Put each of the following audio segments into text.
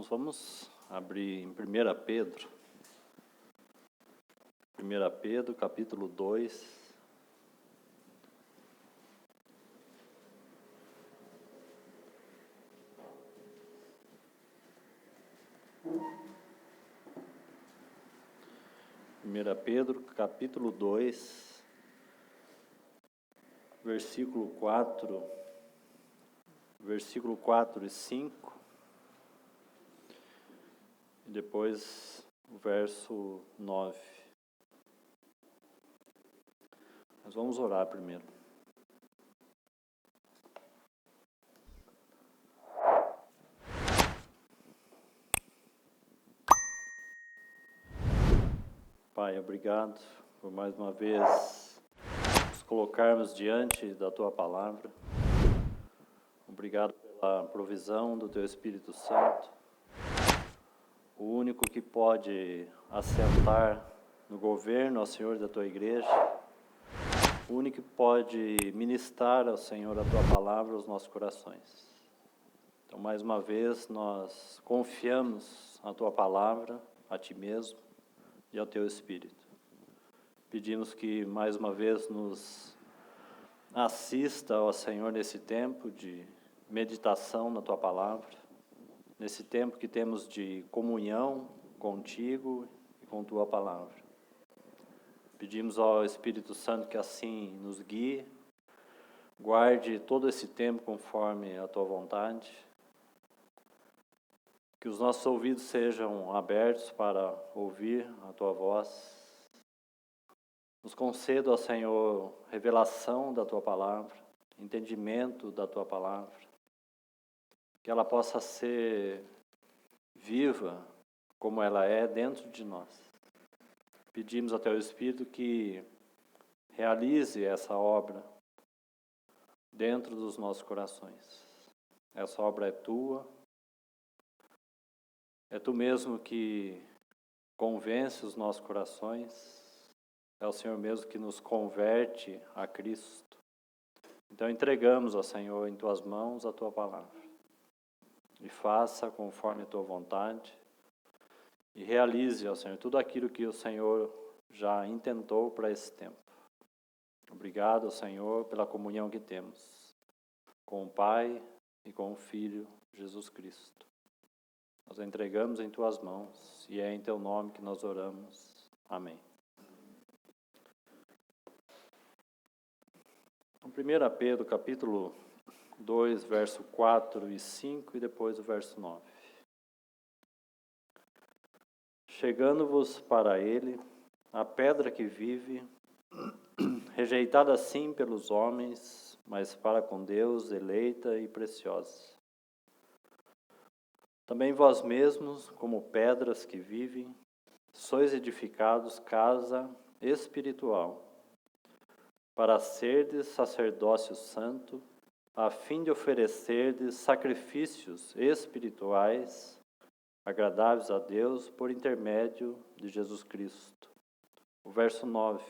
vamos abrir em 1 Pedro. 1 Pedro, capítulo 2. Primeira Pedro, capítulo 2, versículo 4 e 5, e depois o verso 9. Nós vamos orar primeiro. Pai, obrigado por mais uma vez nos colocarmos diante da Tua Palavra. Obrigado pela provisão do Teu Espírito Santo, o único que pode assentar no governo, ó Senhor, da Tua Igreja, o único que pode ministrar ao Senhor a Tua Palavra aos nossos corações. Então, mais uma vez, nós confiamos a Tua Palavra, a Ti mesmo e ao Teu Espírito. Pedimos que mais uma vez nos assista, ó Senhor, nesse tempo de meditação na Tua Palavra, nesse tempo que temos de comunhão contigo e com Tua Palavra. Pedimos ao Espírito Santo que assim nos guie, guarde todo esse tempo conforme a Tua vontade, que os nossos ouvidos sejam abertos para ouvir a Tua voz. Nos conceda, ó Senhor, revelação da Tua Palavra, entendimento da Tua Palavra, que ela possa ser viva como ela é dentro de nós. Pedimos ao Teu Espírito que realize essa obra dentro dos nossos corações. Essa obra é Tua. É Tu mesmo que convence os nossos corações. É o Senhor mesmo que nos converte a Cristo. Então entregamos, ó Senhor, em Tuas mãos a Tua Palavra. E faça conforme a Tua vontade. E realize, ó Senhor, tudo aquilo que o Senhor já intentou para esse tempo. Obrigado, Senhor, pela comunhão que temos com o Pai e com o Filho, Jesus Cristo. Nós entregamos em Tuas mãos e é em Teu nome que nós oramos. Amém. Então, 1 Pedro, capítulo 2, verso 4 e 5 e depois o verso 9. Chegando-vos para ele, a pedra que vive, rejeitada sim pelos homens, mas para com Deus eleita e preciosa. Também vós mesmos, como pedras que vivem, sois edificados casa espiritual, para serdes sacerdócio santo, a fim de oferecerdes sacrifícios espirituais, agradáveis a Deus por intermédio de Jesus Cristo. O verso 9.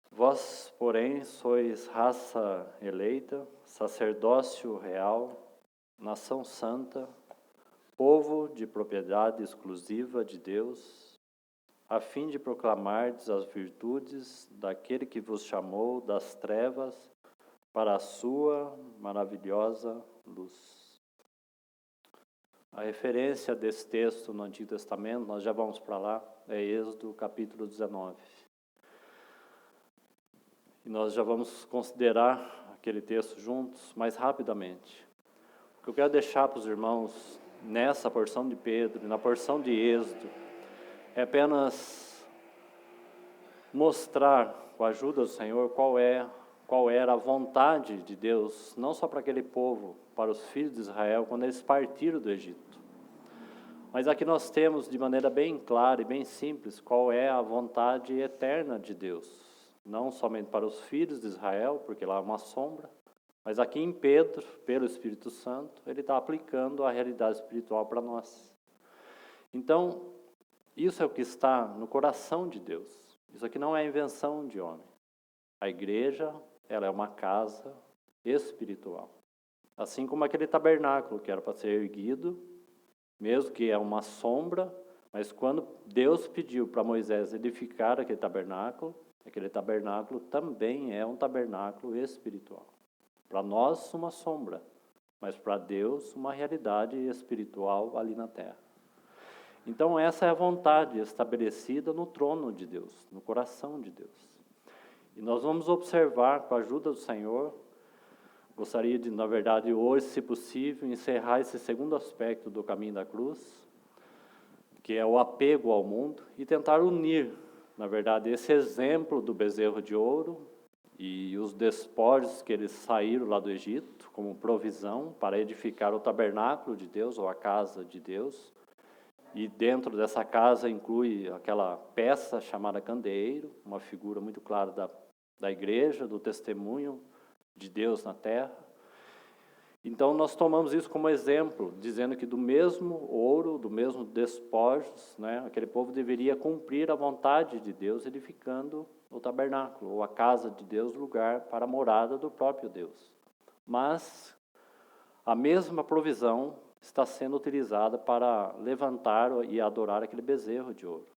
Vós, porém, sois raça eleita, sacerdócio real, nação santa, povo de propriedade exclusiva de Deus, a fim de proclamardes as virtudes daquele que vos chamou das trevas para a sua maravilhosa luz. A referência desse texto no Antigo Testamento, nós já vamos para lá, é Êxodo capítulo 19. E nós já vamos considerar aquele texto juntos mais rapidamente. O que eu quero deixar para os irmãos nessa porção de Pedro e na porção de Êxodo é apenas mostrar, com a ajuda do Senhor, qual era a vontade de Deus, não só para aquele povo, para os filhos de Israel, quando eles partiram do Egito. Mas aqui nós temos, de maneira bem clara e bem simples, qual é a vontade eterna de Deus. Não somente para os filhos de Israel, porque lá é uma sombra, mas aqui em Pedro, pelo Espírito Santo, ele está aplicando a realidade espiritual para nós. Então, isso é o que está no coração de Deus. Isso aqui não é invenção de homem. A igreja, ela é uma casa espiritual. Assim como aquele tabernáculo que era para ser erguido, mesmo que é uma sombra, mas quando Deus pediu para Moisés edificar aquele tabernáculo também é um tabernáculo espiritual. Para nós, uma sombra, mas para Deus, uma realidade espiritual ali na terra. Então, essa é a vontade estabelecida no trono de Deus, no coração de Deus. E nós vamos observar, com a ajuda do Senhor, gostaria de, na verdade, hoje, se possível, encerrar esse segundo aspecto do caminho da cruz, que é o apego ao mundo, e tentar unir, na verdade, esse exemplo do bezerro de ouro e os despojos que eles saíram lá do Egito, como provisão para edificar o tabernáculo de Deus, ou a casa de Deus. E dentro dessa casa inclui aquela peça chamada candeeiro, uma figura muito clara da igreja, do testemunho de Deus na terra. Então nós tomamos isso como exemplo, dizendo que do mesmo ouro, do mesmo despojos, né, aquele povo deveria cumprir a vontade de Deus, edificando o tabernáculo, ou a casa de Deus, lugar para a morada do próprio Deus. Mas a mesma provisão está sendo utilizada para levantar e adorar aquele bezerro de ouro.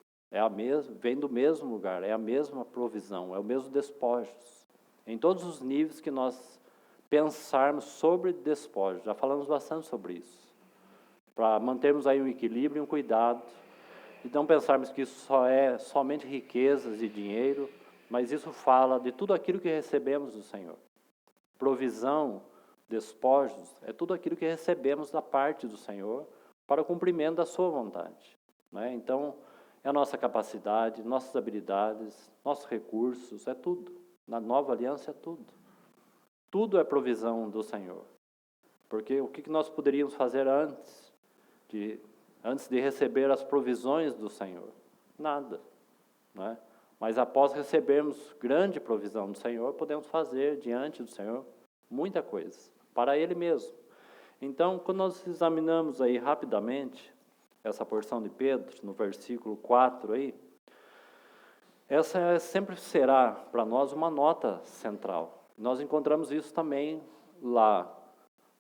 Vem do mesmo lugar, é a mesma provisão, é o mesmo despojos. Em todos os níveis que nós pensarmos sobre despojos, já falamos bastante sobre isso, para mantermos aí um equilíbrio e um cuidado, e não pensarmos que isso só é somente riquezas e dinheiro, mas isso fala de tudo aquilo que recebemos do Senhor. Provisão, despojos, é tudo aquilo que recebemos da parte do Senhor para o cumprimento da sua vontade, né? Então, é a nossa capacidade, nossas habilidades, nossos recursos, é tudo. Na nova aliança é tudo. Tudo é provisão do Senhor. Porque o que nós poderíamos fazer antes de receber as provisões do Senhor? Nada, né? Mas após recebermos grande provisão do Senhor, podemos fazer diante do Senhor muita coisa, para Ele mesmo. Então, quando nós examinamos aí rapidamente essa porção de Pedro, no versículo 4 aí, essa sempre será para nós uma nota central. Nós encontramos isso também lá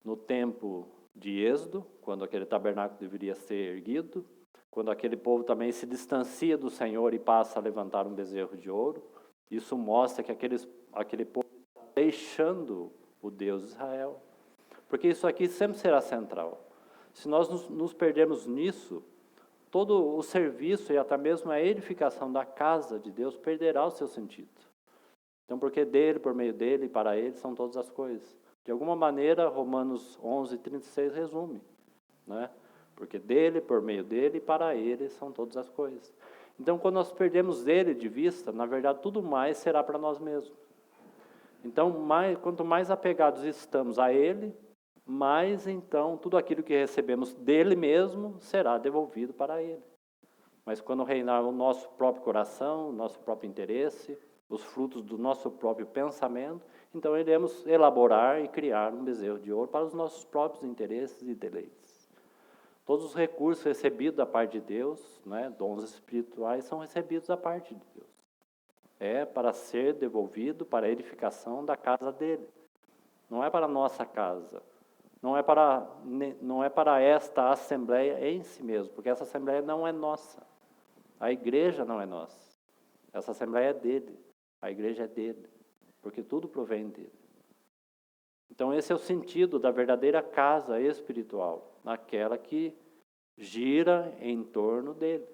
no tempo de Êxodo, quando aquele tabernáculo deveria ser erguido, quando aquele povo também se distancia do Senhor e passa a levantar um bezerro de ouro. Isso mostra que aquele povo está deixando o Deus de Israel. Porque isso aqui sempre será central. Se nós nos perdermos nisso, todo o serviço e até mesmo a edificação da casa de Deus perderá o seu sentido. Então, porque dele, por meio dele e para ele são todas as coisas. De alguma maneira, Romanos 11:36 resume, né? Porque dele, por meio dele e para ele são todas as coisas. Então, quando nós perdemos ele de vista, na verdade, tudo mais será para nós mesmos. Então, quanto mais apegados estamos a ele, mais então tudo aquilo que recebemos dele mesmo será devolvido para ele. Mas quando reinar o nosso próprio coração, o nosso próprio interesse, os frutos do nosso próprio pensamento, então iremos elaborar e criar um bezerro de ouro para os nossos próprios interesses e deleites. Todos os recursos recebidos da parte de Deus, né, dons espirituais, são recebidos da parte de Deus. É para ser devolvido para a edificação da casa dele. Não é para a nossa casa. Não é para esta assembleia em si mesmo, porque essa assembleia não é nossa. A igreja não é nossa. Essa assembleia é dele. A igreja é dele, porque tudo provém dele. Então esse é o sentido da verdadeira casa espiritual, aquela que gira em torno dele.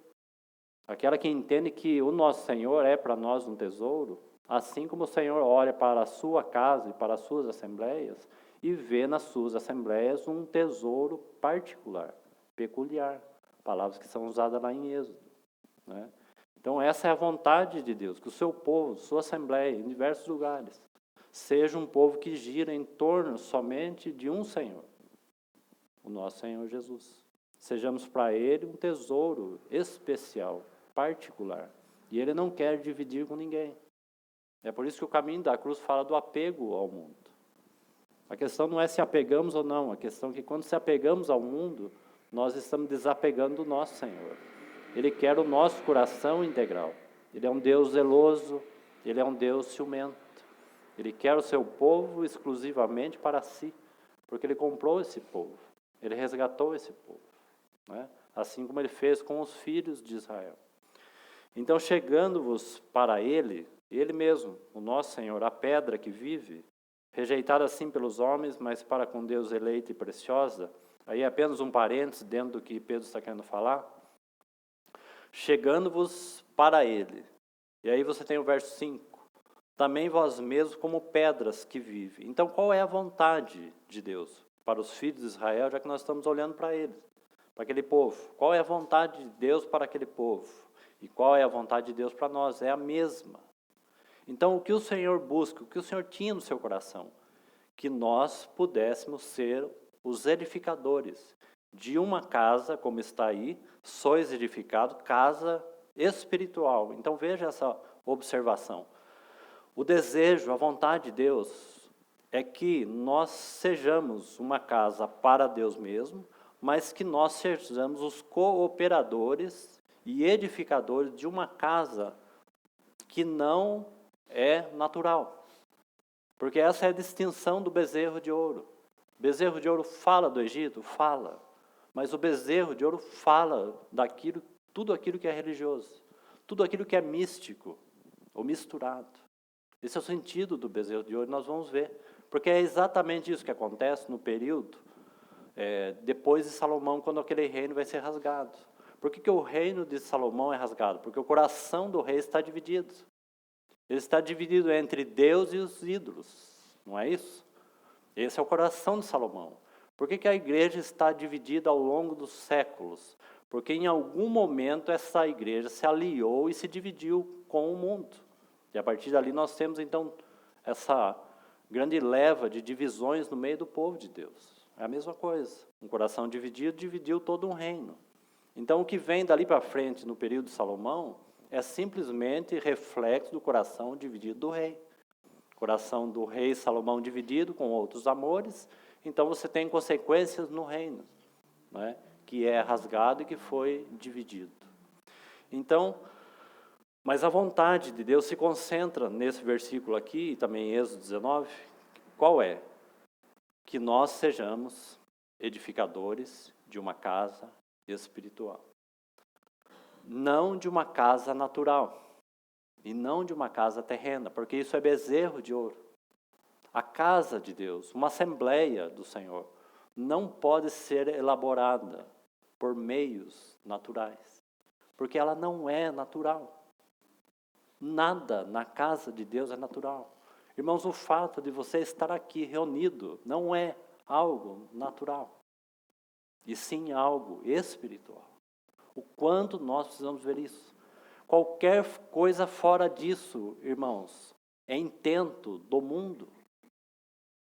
Aquela que entende que o nosso Senhor é para nós um tesouro, assim como o Senhor olha para a sua casa e para as suas assembleias, e vê nas suas assembleias um tesouro particular, peculiar. Palavras que são usadas lá em Êxodo, né? Então essa é a vontade de Deus, que o seu povo, sua assembleia, em diversos lugares, seja um povo que gira em torno somente de um Senhor, o nosso Senhor Jesus. Sejamos para Ele um tesouro especial, particular. E Ele não quer dividir com ninguém. É por isso que o caminho da cruz fala do apego ao mundo. A questão não é se apegamos ou não, a questão é que quando se apegamos ao mundo, nós estamos desapegando do nosso Senhor. Ele quer o nosso coração integral. Ele é um Deus zeloso, Ele é um Deus ciumento. Ele quer o seu povo exclusivamente para si, porque ele comprou esse povo, ele resgatou esse povo, né? Assim como ele fez com os filhos de Israel. Então, chegando-vos para ele mesmo, o nosso Senhor, a pedra que vive, rejeitada assim pelos homens, mas para com Deus eleita e preciosa, aí é apenas um parênteses dentro do que Pedro está querendo falar, chegando-vos para ele. E aí você tem o verso 5, também vós mesmos como pedras que vivem. Então, qual é a vontade de Deus para os filhos de Israel, já que nós estamos olhando para eles, para aquele povo? Qual é a vontade de Deus para aquele povo? E qual é a vontade de Deus para nós? É a mesma. Então, o que o Senhor busca, o que o Senhor tinha no seu coração? Que nós pudéssemos ser os edificadores de uma casa, como está aí, sois edificado, casa espiritual. Então, veja essa observação. O desejo, a vontade de Deus é que nós sejamos uma casa para Deus mesmo, mas que nós sejamos os cooperadores e edificadores de uma casa que não é natural. Porque essa é a distinção do bezerro de ouro. O bezerro de ouro fala do Egito? Fala. Mas o bezerro de ouro fala daquilo, tudo aquilo que é religioso, tudo aquilo que é místico ou misturado. Esse é o sentido do bezerro de ouro, nós vamos ver. Porque é exatamente isso que acontece no período depois de Salomão, quando aquele reino vai ser rasgado. Por que o reino de Salomão é rasgado? Porque o coração do rei está dividido. Ele está dividido entre Deus e os ídolos, não é isso? Esse é o coração de Salomão. Por que a igreja está dividida ao longo dos séculos? Porque em algum momento essa igreja se aliou e se dividiu com o mundo. E a partir dali nós temos então essa grande leva de divisões no meio do povo de Deus. É a mesma coisa. Um coração dividido dividiu todo um reino. Então o que vem dali para frente no período de Salomão é simplesmente reflexo do coração dividido do rei. Coração do rei Salomão dividido com outros amores, então você tem consequências no reino, né, que é rasgado e que foi dividido. Então, mas a vontade de Deus se concentra nesse versículo aqui, e também em Êxodo 19, qual é? Que nós sejamos edificadores de uma casa espiritual. Não de uma casa natural, e não de uma casa terrena, porque isso é bezerro de ouro. A casa de Deus, uma assembleia do Senhor, não pode ser elaborada por meios naturais, porque ela não é natural. Nada na casa de Deus é natural. Irmãos, o fato de você estar aqui reunido não é algo natural, e sim algo espiritual. O quanto nós precisamos ver isso. Qualquer coisa fora disso, irmãos, é intento do mundo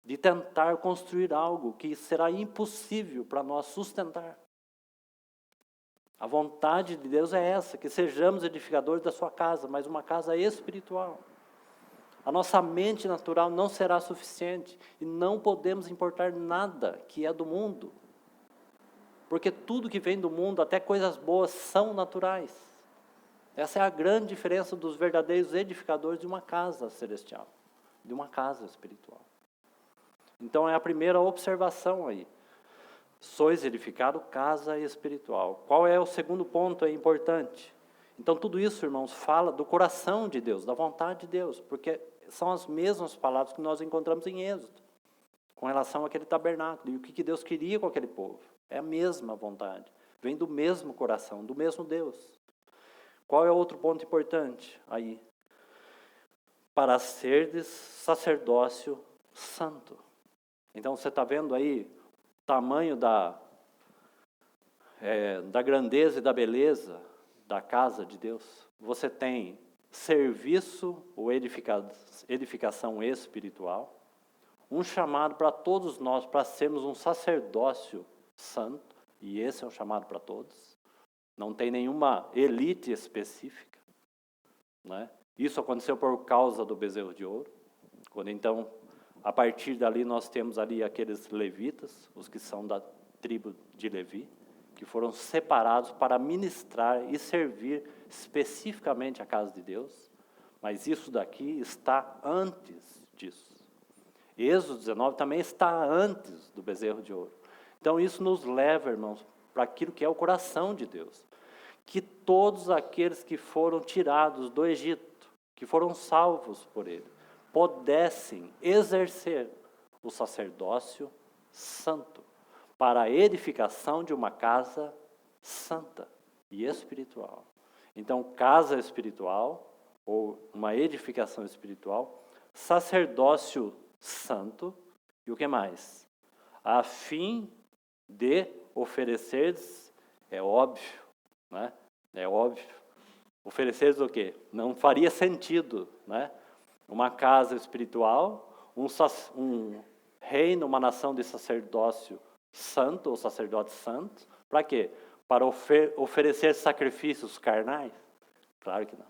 de tentar construir algo que será impossível para nós sustentar. A vontade de Deus é essa, que sejamos edificadores da sua casa, mas uma casa espiritual. A nossa mente natural não será suficiente e não podemos importar nada que é do mundo. Porque tudo que vem do mundo, até coisas boas, são naturais. Essa é a grande diferença dos verdadeiros edificadores de uma casa celestial, de uma casa espiritual. Então é a primeira observação aí. Sois edificado casa espiritual. Qual é o segundo ponto importante? Então tudo isso, irmãos, fala do coração de Deus, da vontade de Deus, porque são as mesmas palavras que nós encontramos em Êxodo, com relação àquele tabernáculo, e o que Deus queria com aquele povo. É a mesma vontade, vem do mesmo coração, do mesmo Deus. Qual é o outro ponto importante aí? Para serdes sacerdócio santo. Então você está vendo aí o tamanho da grandeza e da beleza da casa de Deus. Você tem serviço ou edificação espiritual, um chamado para todos nós para sermos um sacerdócio santo, e esse é um chamado para todos. Não tem nenhuma elite específica, né? Isso aconteceu por causa do bezerro de ouro, quando então, a partir dali, nós temos ali aqueles levitas, os que são da tribo de Levi, que foram separados para ministrar e servir especificamente a casa de Deus, mas isso daqui está antes disso. Êxodo 19 também está antes do bezerro de ouro. Então isso nos leva, irmãos, para aquilo que é o coração de Deus. Que todos aqueles que foram tirados do Egito, que foram salvos por Ele, pudessem exercer o sacerdócio santo para a edificação de uma casa santa e espiritual. Então, casa espiritual, ou uma edificação espiritual, sacerdócio santo, e o que mais? A fim de ofereceres, é óbvio, né? É óbvio. Ofereceres o quê? Não faria sentido, né? Uma casa espiritual, um reino, uma nação de sacerdócio santo, ou sacerdotes santos, para quê? Para oferecer sacrifícios carnais? Claro que não.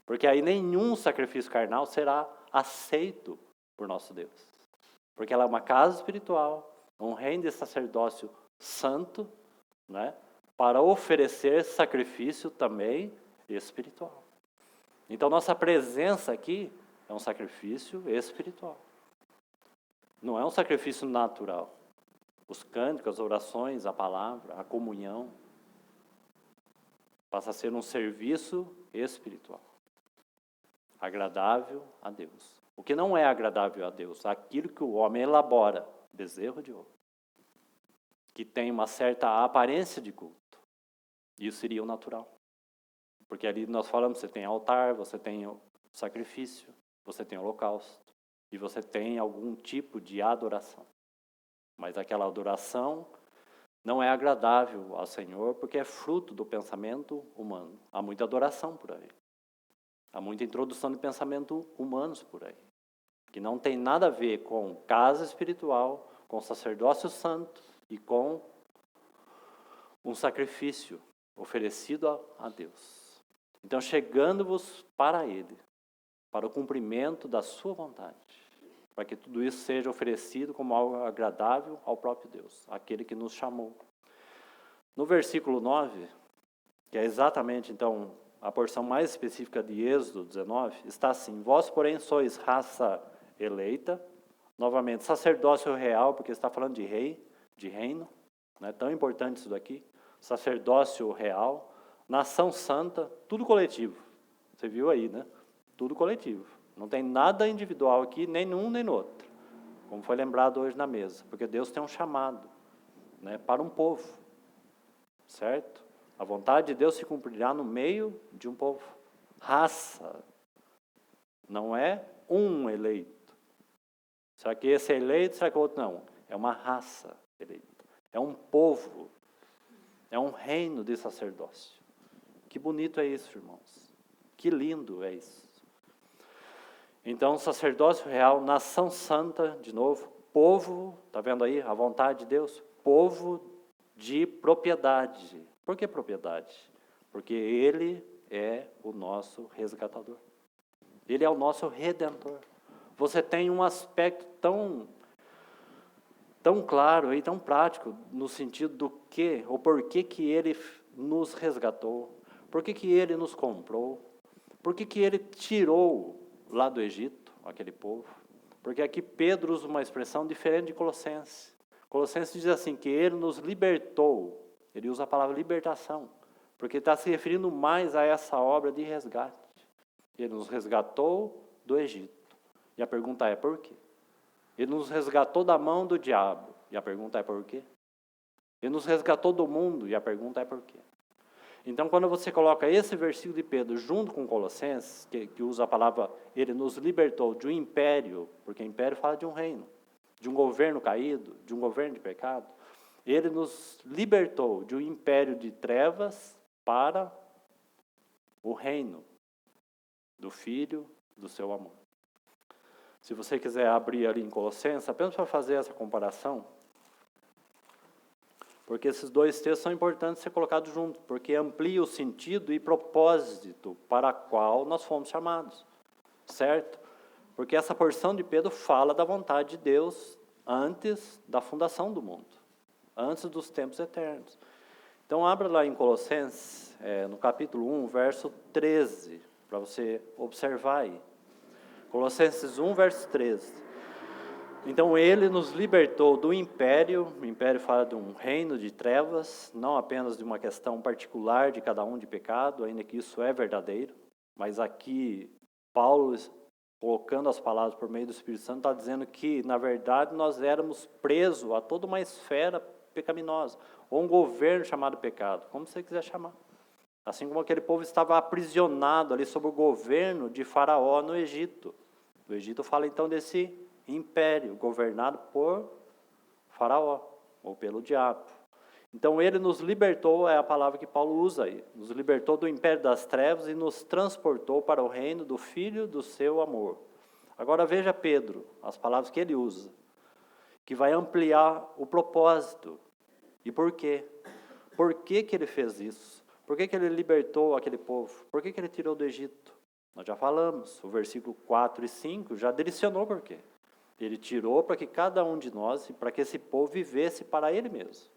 Porque aí nenhum sacrifício carnal será aceito por nosso Deus. Porque ela é uma casa espiritual, um reino de sacerdócio santo, né? Para oferecer sacrifício também espiritual. Então, nossa presença aqui é um sacrifício espiritual. Não é um sacrifício natural. Os cânticos, as orações, a palavra, a comunhão, passa a ser um serviço espiritual. Agradável a Deus. O que não é agradável a Deus? Aquilo que o homem elabora, bezerro de ouro, que tem uma certa aparência de culto. Isso seria o natural. Porque ali nós falamos, você tem altar, você tem o sacrifício, você tem o holocausto, e você tem algum tipo de adoração. Mas aquela adoração não é agradável ao Senhor, porque é fruto do pensamento humano. Há muita adoração por aí. Há muita introdução de pensamento humanos por aí, que não tem nada a ver com casa espiritual, com sacerdócio santo e com um sacrifício oferecido a Deus. Então, chegando-vos para Ele, para o cumprimento da sua vontade, para que tudo isso seja oferecido como algo agradável ao próprio Deus, aquele que nos chamou. No versículo 9, que é exatamente, então, a porção mais específica de Êxodo 19, está assim: vós, porém, sois raça eleita, novamente, sacerdócio real, porque está falando de rei, de reino, né? Tão importante isso daqui, sacerdócio real, nação santa, tudo coletivo. Você viu aí, né? Tudo coletivo. Não tem nada individual aqui, nem num nem no outro, como foi lembrado hoje na mesa, porque Deus tem um chamado, né, para um povo, certo? A vontade de Deus se cumprirá no meio de um povo. Raça. Não é um eleito. Será que esse é eleito? Será que o outro não? É uma raça eleita. É um povo. É um reino de sacerdócio. Que bonito é isso, irmãos. Que lindo é isso. Então, sacerdócio real, nação santa, de novo, povo, está vendo aí a vontade de Deus? Povo de propriedade. Por que propriedade? Porque Ele é o nosso resgatador. Ele é o nosso redentor. Você tem um aspecto tão claro e tão prático no sentido do que, ou por que Ele nos resgatou, por que Ele nos comprou, por que Ele tirou lá do Egito, aquele povo. Porque aqui Pedro usa uma expressão diferente de Colossenses. Colossenses diz assim, que Ele nos libertou. Ele usa a palavra libertação, porque está se referindo mais a essa obra de resgate. Ele nos resgatou do Egito. E a pergunta é, por quê? Ele nos resgatou da mão do diabo. E a pergunta é, por quê? Ele nos resgatou do mundo. E a pergunta é, por quê? Então, quando você coloca esse versículo de Pedro junto com Colossenses, que usa a palavra, ele nos libertou de um império, porque império fala de um reino, de um governo caído, de um governo de pecado, ele nos libertou de um império de trevas para o reino do Filho do seu amor. Se você quiser abrir ali em Colossenses, apenas para fazer essa comparação, porque esses dois textos são importantes ser colocados juntos, porque amplia o sentido e propósito para qual nós fomos chamados, certo? Porque essa porção de Pedro fala da vontade de Deus antes da fundação do mundo, antes dos tempos eternos. Então, abra lá em Colossenses, no capítulo 1, verso 13, para você observar aí. Colossenses 1, verso 13. Então ele nos libertou do império, o império fala de um reino de trevas, não apenas de uma questão particular de cada um de pecado, ainda que isso é verdadeiro, mas aqui Paulo, colocando as palavras por meio do Espírito Santo, está dizendo que, na verdade, nós éramos presos a toda uma esfera pecaminosa, ou um governo chamado pecado, como você quiser chamar. Assim como aquele povo estava aprisionado ali sob o governo de Faraó no Egito. O Egito fala então desse império governado por Faraó, ou pelo diabo. Então ele nos libertou, é a palavra que Paulo usa aí, nos libertou do império das trevas e nos transportou para o reino do Filho do seu amor. Agora veja Pedro, as palavras que ele usa, que vai ampliar o propósito. E por quê? Por que que ele fez isso? Por que que ele libertou aquele povo? Por que que ele tirou do Egito? Nós já falamos, o versículo 4 e 5 já direcionou por quê. Ele tirou para que cada um de nós, para que esse povo vivesse para ele mesmo.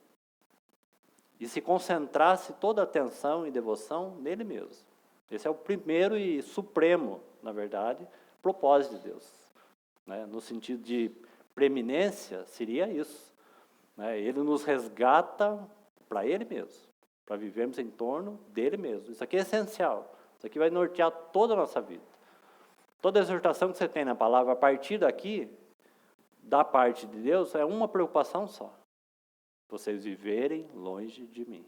E se concentrasse toda a atenção e devoção nele mesmo. Esse é o primeiro e supremo, na verdade, propósito de Deus. Né? No sentido de preeminência, seria isso. Né? Ele nos resgata para ele mesmo, para vivermos em torno dele mesmo. Isso aqui é essencial. Isso aqui vai nortear toda a nossa vida. Toda a exortação que você tem na palavra, a partir daqui, da parte de Deus, é uma preocupação só. Vocês viverem longe de mim.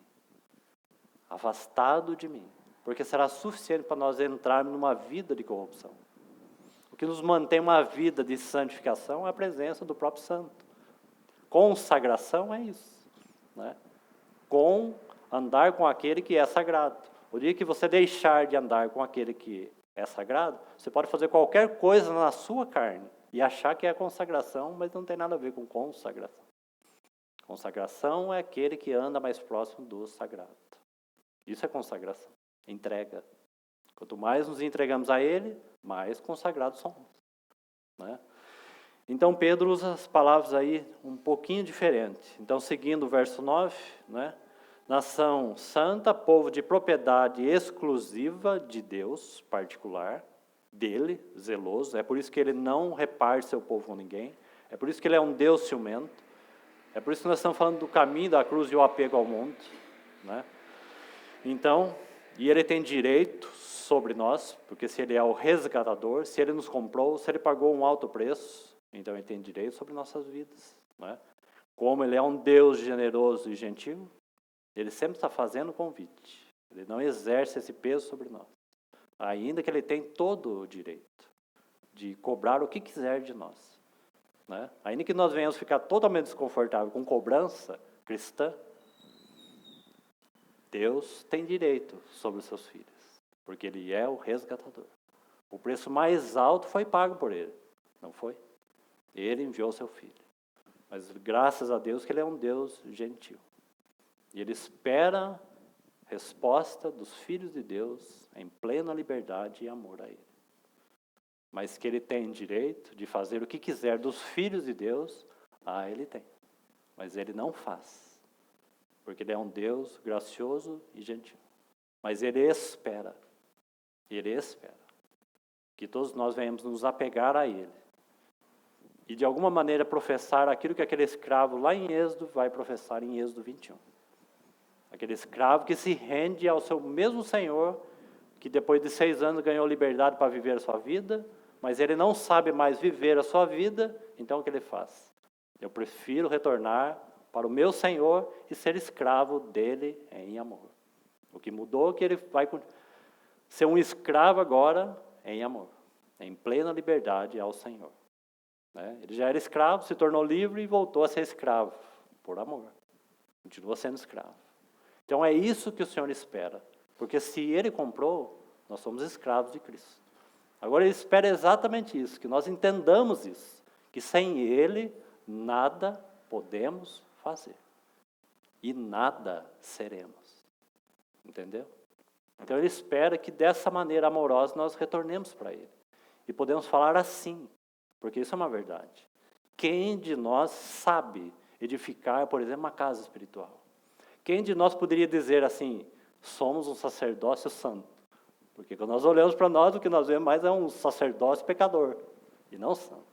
Afastado de mim. Porque será suficiente para nós entrarmos numa vida de corrupção. O que nos mantém uma vida de santificação é a presença do próprio Santo. Consagração é isso. Né? Andar com aquele que é sagrado. O dia que você deixar de andar com aquele que é sagrado, você pode fazer qualquer coisa na sua carne e achar que é consagração, mas não tem nada a ver com consagração. Consagração é aquele que anda mais próximo do sagrado. Isso é consagração, entrega. Quanto mais nos entregamos a Ele, mais consagrados somos. Né? Então Pedro usa as palavras aí um pouquinho diferente. Então, seguindo o verso 9, né? Nação santa, povo de propriedade exclusiva de Deus, particular, dele, zeloso. É por isso que ele não reparte seu povo com ninguém. É por isso que ele é um Deus ciumento. É por isso que nós estamos falando do caminho da cruz e o apego ao mundo. Né? Então, e ele tem direito sobre nós, porque se ele é o resgatador, se ele nos comprou, se ele pagou um alto preço, então ele tem direito sobre nossas vidas. Né? Como ele é um Deus generoso e gentil, ele sempre está fazendo convite. Ele não exerce esse peso sobre nós. Ainda que ele tem todo o direito de cobrar o que quiser de nós. Né? Ainda que nós venhamos ficar totalmente desconfortáveis com cobrança cristã, Deus tem direito sobre os seus filhos, porque Ele é o resgatador. O preço mais alto foi pago por Ele, não foi? Ele enviou seu Filho. Mas graças a Deus que Ele é um Deus gentil. E Ele espera resposta dos filhos de Deus em plena liberdade e amor a Ele. Mas que Ele tem direito de fazer o que quiser dos filhos de Deus, Ele tem. Mas Ele não faz, porque Ele é um Deus gracioso e gentil. Mas Ele espera que todos nós venhamos nos apegar a Ele. E de alguma maneira professar aquilo que aquele escravo lá em Êxodo vai professar em Êxodo 21. Aquele escravo que se rende ao seu mesmo Senhor, que depois de 6 anos ganhou liberdade para viver a sua vida, mas ele não sabe mais viver a sua vida, então o que ele faz? Eu prefiro retornar para o meu Senhor e ser escravo dele em amor. O que mudou é que ele vai ser um escravo agora em amor, em plena liberdade ao Senhor. Né? Ele já era escravo, se tornou livre e voltou a ser escravo, por amor. Continua sendo escravo. Então é isso que o Senhor espera, porque se Ele comprou, nós somos escravos de Cristo. Agora Ele espera exatamente isso, que nós entendamos isso, que sem Ele nada podemos fazer e nada seremos. Entendeu? Então Ele espera que dessa maneira amorosa nós retornemos para Ele. E podemos falar assim, porque isso é uma verdade. Quem de nós sabe edificar, por exemplo, uma casa espiritual? Quem de nós poderia dizer assim, somos um sacerdócio santo? Porque quando nós olhamos para nós, o que nós vemos mais é um sacerdócio pecador, e não santo.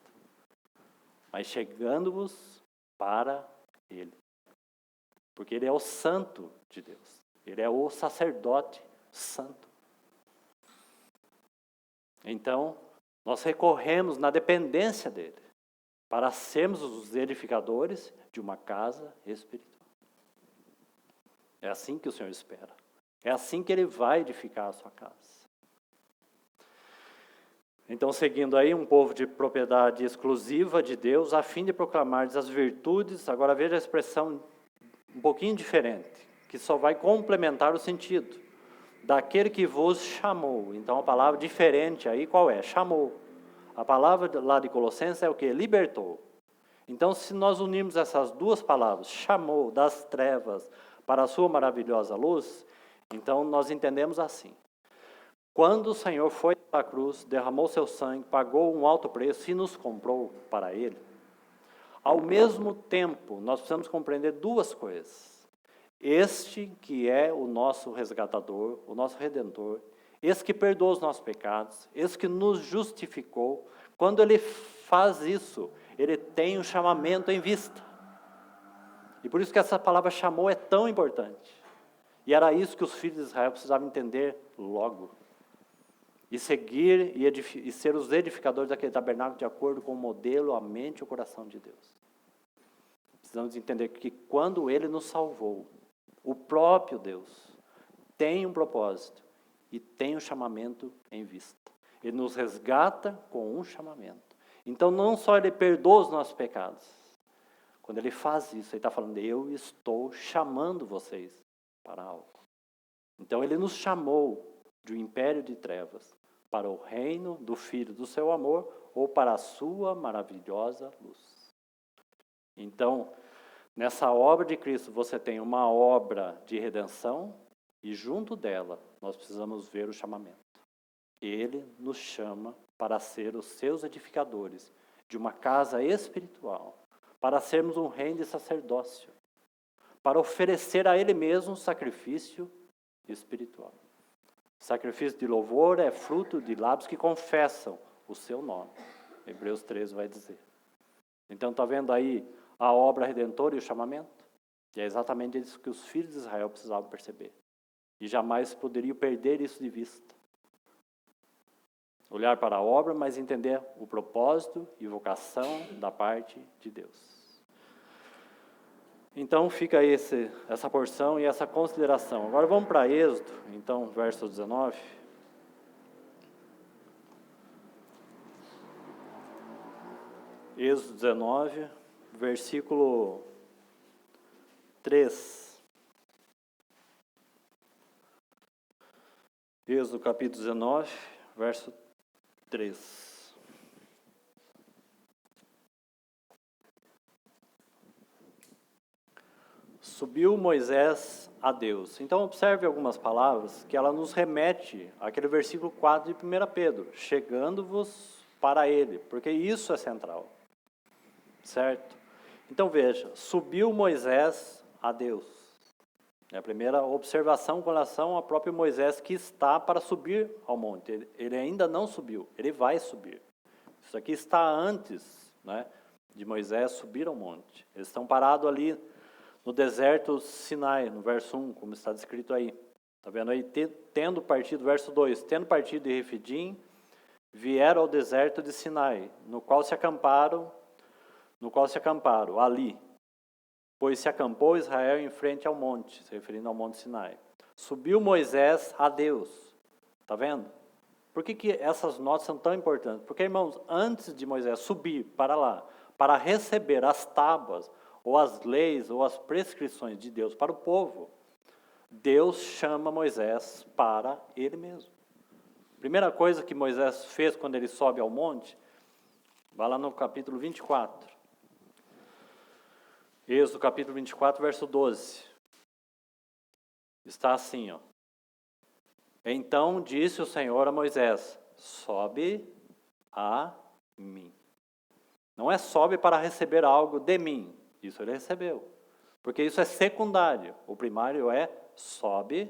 mas chegando-vos para Ele. Porque Ele é o santo de Deus. Ele é o sacerdote santo. Então, nós recorremos na dependência dEle para sermos os edificadores de uma casa espiritual. É assim que o Senhor espera. É assim que Ele vai edificar a sua casa. Então, seguindo aí, um povo de propriedade exclusiva de Deus, a fim de proclamar as virtudes, agora veja a expressão um pouquinho diferente, que só vai complementar o sentido, daquele que vos chamou. Então, a palavra diferente aí qual é? Chamou. A palavra lá de Colossenses é o quê? Libertou. Então, se nós unirmos essas duas palavras, chamou das trevas para a sua maravilhosa luz, então nós entendemos assim. Quando o Senhor foi à cruz, derramou seu sangue, pagou um alto preço e nos comprou para Ele, ao mesmo tempo, nós precisamos compreender duas coisas. Este que é o nosso resgatador, o nosso redentor, esse que perdoa os nossos pecados, esse que nos justificou, quando Ele faz isso, Ele tem um chamamento em vista. E por isso que essa palavra chamou é tão importante. E era isso que os filhos de Israel precisavam entender logo. E seguir e ser os edificadores daquele tabernáculo de acordo com o modelo, a mente e o coração de Deus. Precisamos entender que quando Ele nos salvou, o próprio Deus tem um propósito e tem um chamamento em vista. Ele nos resgata com um chamamento. Então não só Ele perdoa os nossos pecados. Quando Ele faz isso, Ele está falando, eu estou chamando vocês para algo. Então Ele nos chamou de um império de trevas para o reino do Filho do seu amor ou para a sua maravilhosa luz. Então, nessa obra de Cristo você tem uma obra de redenção e junto dela nós precisamos ver o chamamento. Ele nos chama para ser os seus edificadores de uma casa espiritual, para sermos um reino de sacerdócio, para oferecer a Ele mesmo um sacrifício espiritual. Sacrifício de louvor é fruto de lábios que confessam o seu nome. Hebreus 13 vai dizer. Então, está vendo aí a obra redentora e o chamamento? E é exatamente isso que os filhos de Israel precisavam perceber. E jamais poderiam perder isso de vista. Olhar para a obra, mas entender o propósito e vocação da parte de Deus. Então fica aí essa porção e essa consideração. Agora vamos para Êxodo, então, verso 19. Êxodo 19, versículo 3. Êxodo capítulo 19, verso 3. Subiu Moisés a Deus. Então observe algumas palavras que ela nos remete àquele versículo 4 de 1 Pedro. Chegando-vos para Ele, porque isso é central. Certo? Então veja, subiu Moisés a Deus. É a primeira observação com relação ao próprio Moisés que está para subir ao monte. Ele ainda não subiu, ele vai subir. Isso aqui está antes, né, de Moisés subir ao monte. Eles estão parados ali no deserto Sinai, no verso 1, como está descrito aí. Está vendo aí? Tendo partido, verso 2, tendo partido de Refidim, vieram ao deserto de Sinai, no qual se acamparam ali, pois se acampou Israel em frente ao monte, se referindo ao monte Sinai. Subiu Moisés a Deus. Está vendo? Por que essas notas são tão importantes? Porque, irmãos, antes de Moisés subir para lá, para receber as tábuas, ou as leis, ou as prescrições de Deus para o povo, Deus chama Moisés para Ele mesmo. Primeira coisa que Moisés fez quando ele sobe ao monte, vai lá no capítulo 24. Êxodo capítulo 24, verso 12. Está assim, ó. Então disse o Senhor a Moisés, sobe a mim. Não é sobe para receber algo de mim. Isso ele recebeu. Porque isso é secundário. O primário é sobe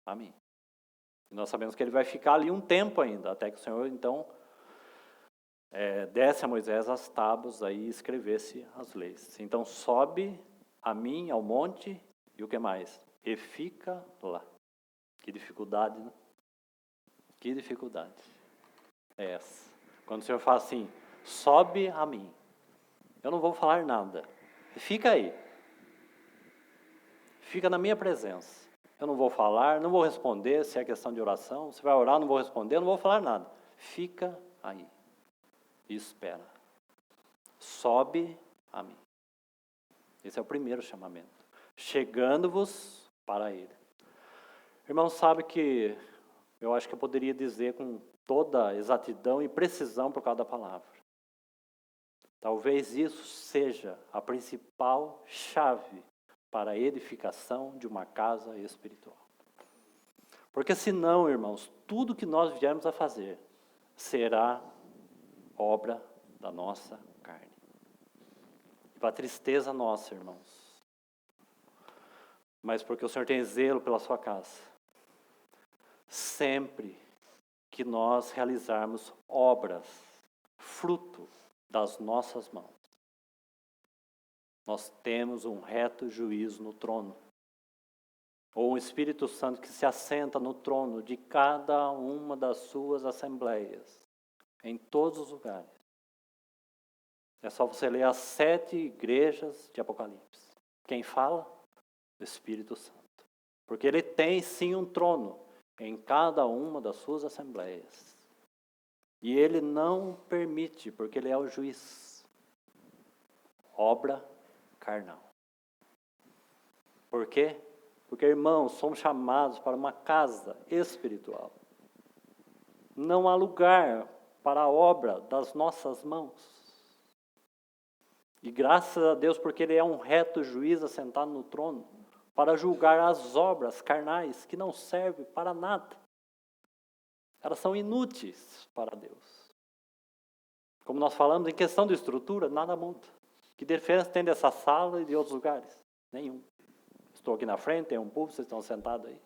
a mim. E nós sabemos que ele vai ficar ali um tempo ainda, até que o Senhor, então, desse a Moisés as tábuas aí escrevesse as leis. Então sobe a mim ao monte e o que mais? E fica lá. Que dificuldade, né? Que dificuldade é essa? Quando o Senhor fala assim, sobe a mim, eu não vou falar nada, fica aí, fica na minha presença. Eu não vou falar, não vou responder, se é questão de oração, você vai orar, não vou responder, não vou falar nada. Fica aí e espera. Sobe a mim. Esse é o primeiro chamamento. Chegando-vos para Ele. Irmão, sabe que eu acho que eu poderia dizer com toda exatidão e precisão por causa da palavra. Talvez isso seja a principal chave para a edificação de uma casa espiritual. Porque senão, irmãos, tudo que nós viermos a fazer será obra da nossa carne. E para a tristeza nossa, irmãos. Mas porque o Senhor tem zelo pela sua casa. Sempre que nós realizarmos obras, fruto das nossas mãos, nós temos um reto juízo no trono. Ou um Espírito Santo que se assenta no trono de cada uma das suas assembleias, em todos os lugares. É só você ler as 7 igrejas de Apocalipse. Quem fala? O Espírito Santo. Porque ele tem sim um trono em cada uma das suas assembleias. E ele não permite, porque ele é o juiz, obra carnal. Por quê? Porque, irmãos, somos chamados para uma casa espiritual. Não há lugar para a obra das nossas mãos. E graças a Deus, porque Ele é um reto juiz assentado no trono, para julgar as obras carnais que não servem para nada. Elas são inúteis para Deus. Como nós falamos, em questão de estrutura, nada muda. Que diferença tem dessa sala e de outros lugares? Nenhum. Estou aqui na frente, tem um púlpito, vocês estão sentados aí.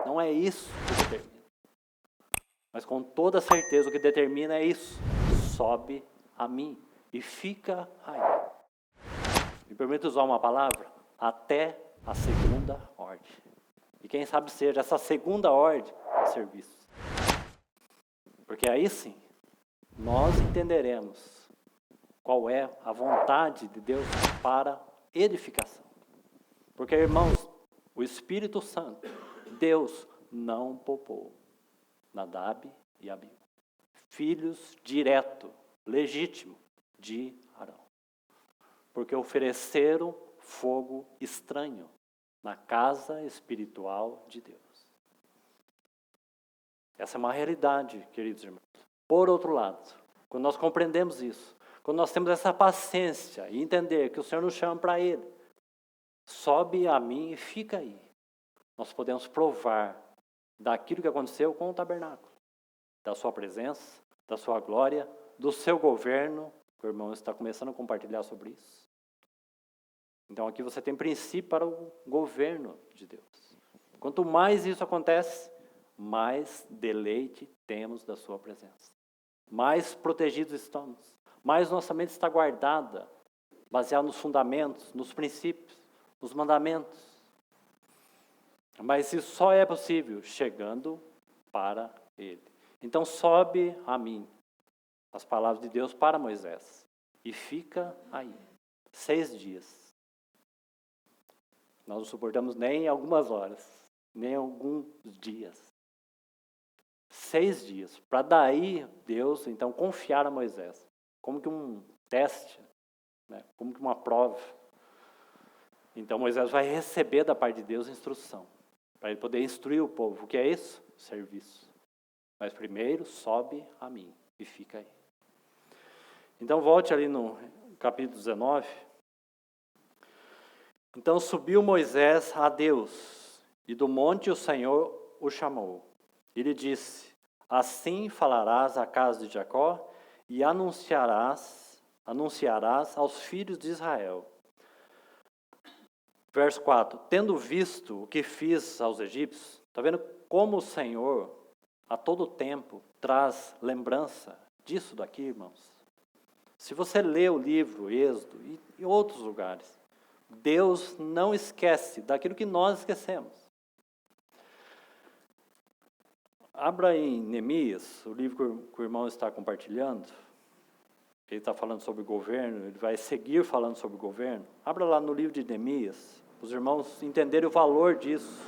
Não é isso que determina. Mas com toda certeza o que determina é isso. Sobe a mim e fica aí. Me permite usar uma palavra? Até a segunda ordem. E quem sabe seja essa segunda ordem serviço. Porque aí sim, nós entenderemos qual é a vontade de Deus para edificação. Porque, irmãos, o Espírito Santo, Deus não poupou Nadab e Abiú, filhos direto, legítimo de Arão, porque ofereceram fogo estranho na casa espiritual de Deus. Essa é uma realidade, queridos irmãos. Por outro lado, quando nós compreendemos isso, quando nós temos essa paciência e entender que o Senhor nos chama para Ele, sobe a mim e fica aí. Nós podemos provar daquilo que aconteceu com o tabernáculo, da sua presença, da sua glória, do seu governo. O irmão está começando a compartilhar sobre isso. Então aqui você tem princípio para o governo de Deus. Quanto mais isso acontece, mais deleite temos da sua presença. Mais protegidos estamos. Mais nossa mente está guardada, baseada nos fundamentos, nos princípios, nos mandamentos. Mas isso só é possível chegando para Ele. Então sobe a mim as palavras de Deus para Moisés e fica aí 6 dias. Nós não suportamos nem algumas horas, nem alguns dias. 6 dias, para daí Deus então confiar a Moisés, como que um teste, né? Como que uma prova. Então Moisés vai receber da parte de Deus instrução, para ele poder instruir o povo. O que é isso? Serviço. Mas primeiro sobe a mim e fica aí. Então volte ali no capítulo 19. Então subiu Moisés a Deus, e do monte o Senhor o chamou. E lhe disse: assim falarás à casa de Jacó e anunciarás aos filhos de Israel. Verso 4. Tendo visto o que fiz aos egípcios, está vendo como o Senhor a todo tempo traz lembrança disso daqui, irmãos. Se você lê o livro Êxodo e outros lugares, Deus não esquece daquilo que nós esquecemos. Abra em Neemias, o livro que o irmão está compartilhando. Ele está falando sobre governo, ele vai seguir falando sobre governo. Abra lá no livro de Neemias, os irmãos entenderem o valor disso.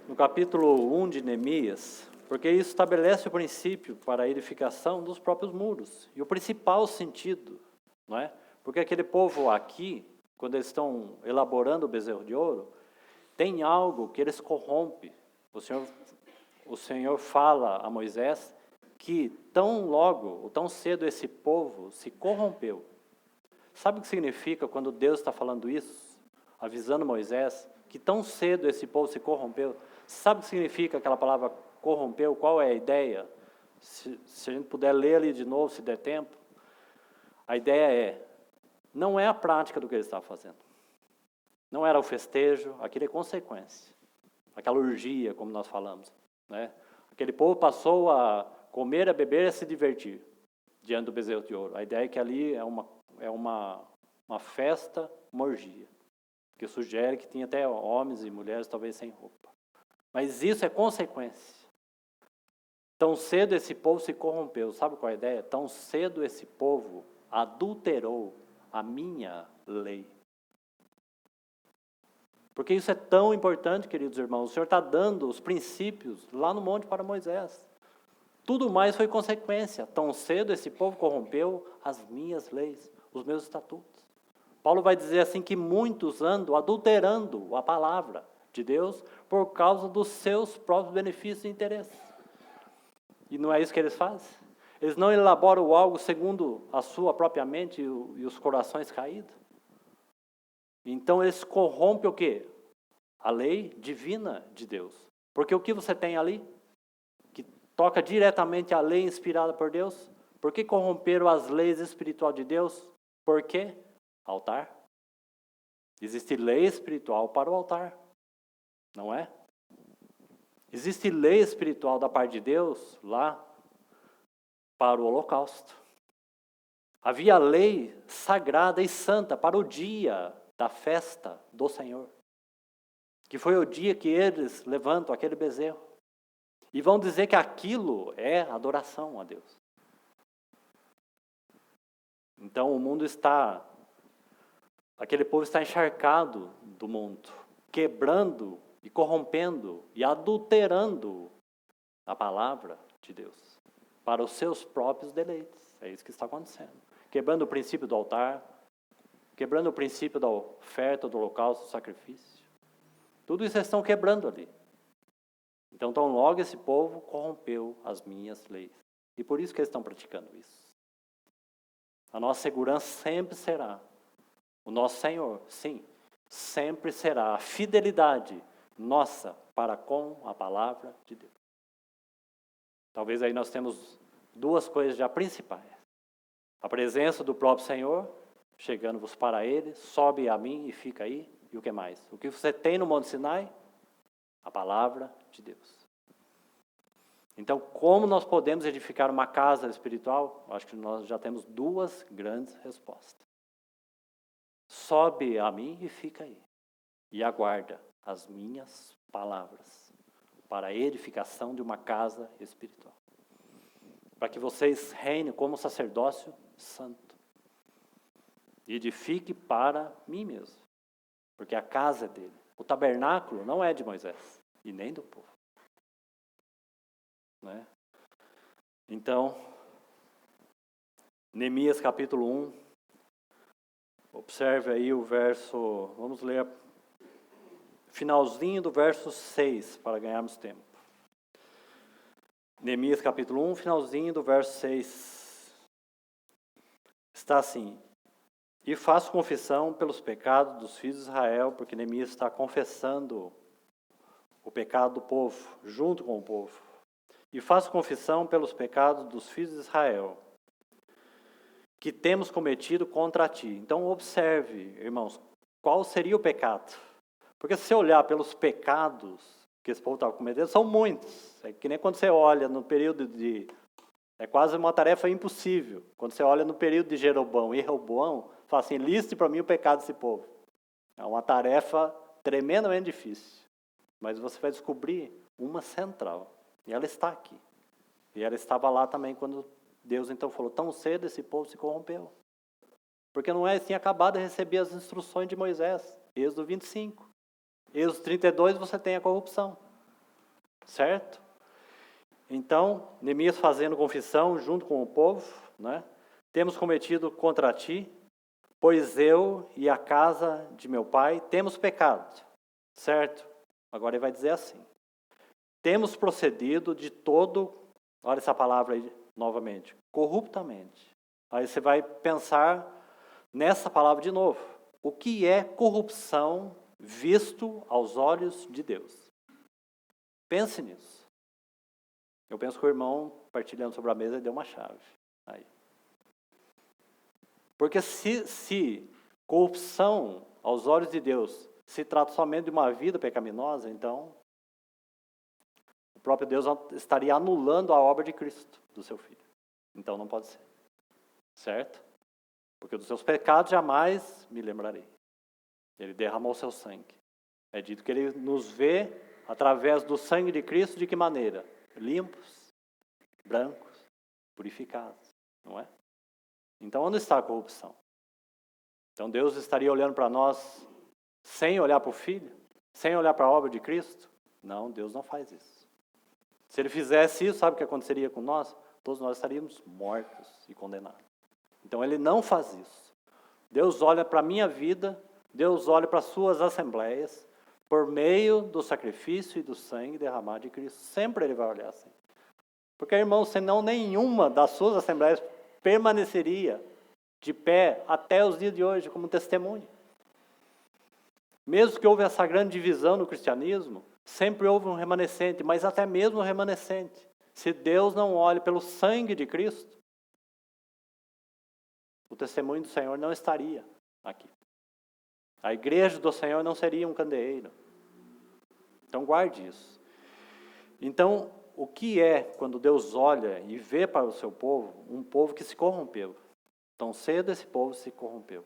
No capítulo 1 de Neemias, porque isso estabelece o princípio para a edificação dos próprios muros. E o principal sentido, não é? Porque aquele povo aqui, quando eles estão elaborando o bezerro de ouro, tem algo que eles corrompem. O Senhor fala a Moisés que tão logo, ou tão cedo esse povo se corrompeu. Sabe o que significa quando Deus está falando isso? Avisando Moisés que tão cedo esse povo se corrompeu. Sabe o que significa aquela palavra corrompeu? Qual é a ideia? Se a gente puder ler ali de novo, se der tempo. A ideia é, não é a prática do que ele estava fazendo. Não era o festejo, aquilo é consequência. Aquela orgia, como nós falamos. Né? Aquele povo passou a comer, a beber e a se divertir diante do bezerro de ouro. A ideia é que ali é uma festa, uma orgia, que sugere que tinha até homens e mulheres talvez sem roupa. Mas isso é consequência. Tão cedo esse povo se corrompeu. Sabe qual é a ideia? Tão cedo esse povo adulterou a minha lei. Porque isso é tão importante, queridos irmãos. O Senhor está dando os princípios lá no monte para Moisés. Tudo mais foi consequência. Tão cedo esse povo corrompeu as minhas leis, os meus estatutos. Paulo vai dizer assim que muitos andam adulterando a palavra de Deus por causa dos seus próprios benefícios e interesses. E não é isso que eles fazem? Eles não elaboram algo segundo a sua própria mente e os corações caídos? Então eles corrompem o quê? A lei divina de Deus. Porque o que você tem ali? Que toca diretamente a lei inspirada por Deus? Por que corromperam as leis espirituais de Deus? Por quê? Altar. Existe lei espiritual para o altar. Não é? Existe lei espiritual da parte de Deus lá para o holocausto. Havia lei sagrada e santa para o dia da festa do Senhor, que foi o dia que eles levantam aquele bezerro. E vão dizer que aquilo é adoração a Deus. Então o mundo aquele povo está encharcado do mundo, quebrando e corrompendo e adulterando a palavra de Deus para os seus próprios deleites. É isso que está acontecendo. Quebrando o princípio do altar, quebrando o princípio da oferta, do holocausto, do sacrifício. Tudo isso eles estão quebrando ali. Então, tão logo esse povo corrompeu as minhas leis. E por isso que eles estão praticando isso. A nossa segurança sempre será o nosso Senhor, sim, sempre será a fidelidade nossa para com a palavra de Deus. Talvez aí nós temos duas coisas já principais. A presença do próprio Senhor, chegando-vos para Ele, sobe a mim e fica aí. E o que mais? O que você tem no Monte Sinai? A palavra de Deus. Então, como nós podemos edificar uma casa espiritual? Acho que nós já temos duas grandes respostas. Sobe a mim e fica aí. E aguarda as minhas palavras para a edificação de uma casa espiritual. Para que vocês reinem como sacerdócio santo. E edifique para mim mesmo. Porque a casa é dele. O tabernáculo não é de Moisés e nem do povo. Né? Então, Neemias capítulo 1, observe aí o verso, vamos ler finalzinho do verso 6 para ganharmos tempo. Neemias capítulo 1, finalzinho do verso 6. Está assim: e faço confissão pelos pecados dos filhos de Israel, porque Neemias está confessando o pecado do povo, junto com o povo. E faço confissão pelos pecados dos filhos de Israel, que temos cometido contra ti. Então observe, irmãos, qual seria o pecado? Porque se você olhar pelos pecados que esse povo estava cometendo, são muitos. É que nem quando você olha no período É quase uma tarefa impossível. Quando você olha no período de Jeroboão e Reoboão, fala assim, liste para mim o pecado desse povo. É uma tarefa tremendamente difícil. Mas você vai descobrir uma central. E ela está aqui. E ela estava lá também quando Deus então falou, tão cedo esse povo se corrompeu. Porque não é assim, acabado de receber as instruções de Moisés. Êxodo 25. Êxodo 32 você tem a corrupção. Certo? Então, Neemias fazendo confissão junto com o povo, né? Temos cometido contra ti, pois eu e a casa de meu pai temos pecado. Certo? Agora ele vai dizer assim. Temos procedido de todo, olha essa palavra aí novamente, corruptamente. Aí você vai pensar nessa palavra de novo. O que é corrupção visto aos olhos de Deus? Pense nisso. Eu penso que o irmão, partilhando sobre a mesa, deu uma chave. Aí. Porque se corrupção aos olhos de Deus se trata somente de uma vida pecaminosa, então o próprio Deus estaria anulando a obra de Cristo, do seu Filho. Então não pode ser. Certo? Porque dos seus pecados jamais me lembrarei. Ele derramou o seu sangue. É dito que ele nos vê através do sangue de Cristo de que maneira? Limpos, brancos, purificados. Não é? Então onde está a corrupção? Então Deus estaria olhando para nós sem olhar para o Filho? Sem olhar para a obra de Cristo? Não, Deus não faz isso. Se ele fizesse isso, sabe o que aconteceria com nós? Todos nós estaríamos mortos e condenados. Então ele não faz isso. Deus olha para a minha vida, Deus olha para as suas assembleias, por meio do sacrifício e do sangue derramado de Cristo. Sempre ele vai olhar assim. Porque, irmãos, senão nenhuma das suas assembleias permaneceria de pé até os dias de hoje como testemunho. Mesmo que houve essa grande divisão no cristianismo, sempre houve um remanescente, mas até mesmo um remanescente. Se Deus não olha pelo sangue de Cristo, o testemunho do Senhor não estaria aqui. A igreja do Senhor não seria um candeeiro. Então guarde isso. Então, o que é quando Deus olha e vê para o seu povo, um povo que se corrompeu? Tão cedo esse povo se corrompeu.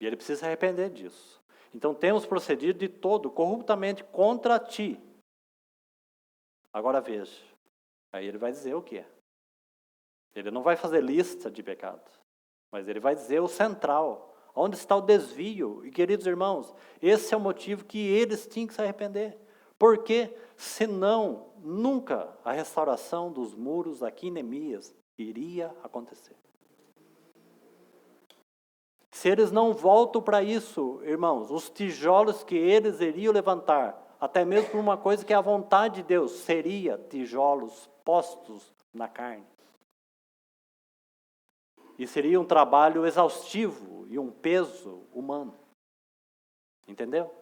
E ele precisa se arrepender disso. Então temos procedido de todo, corruptamente contra ti. Agora veja. Aí ele vai dizer o que é. Ele não vai fazer lista de pecados, mas ele vai dizer o central. Onde está o desvio? E queridos irmãos, esse é o motivo que eles tinham que se arrepender. Porque, senão, nunca a restauração dos muros aqui em Neemias iria acontecer. Se eles não voltam para isso, irmãos, os tijolos que eles iriam levantar, até mesmo por uma coisa que é a vontade de Deus, seria tijolos postos na carne. E seria um trabalho exaustivo e um peso humano. Entendeu?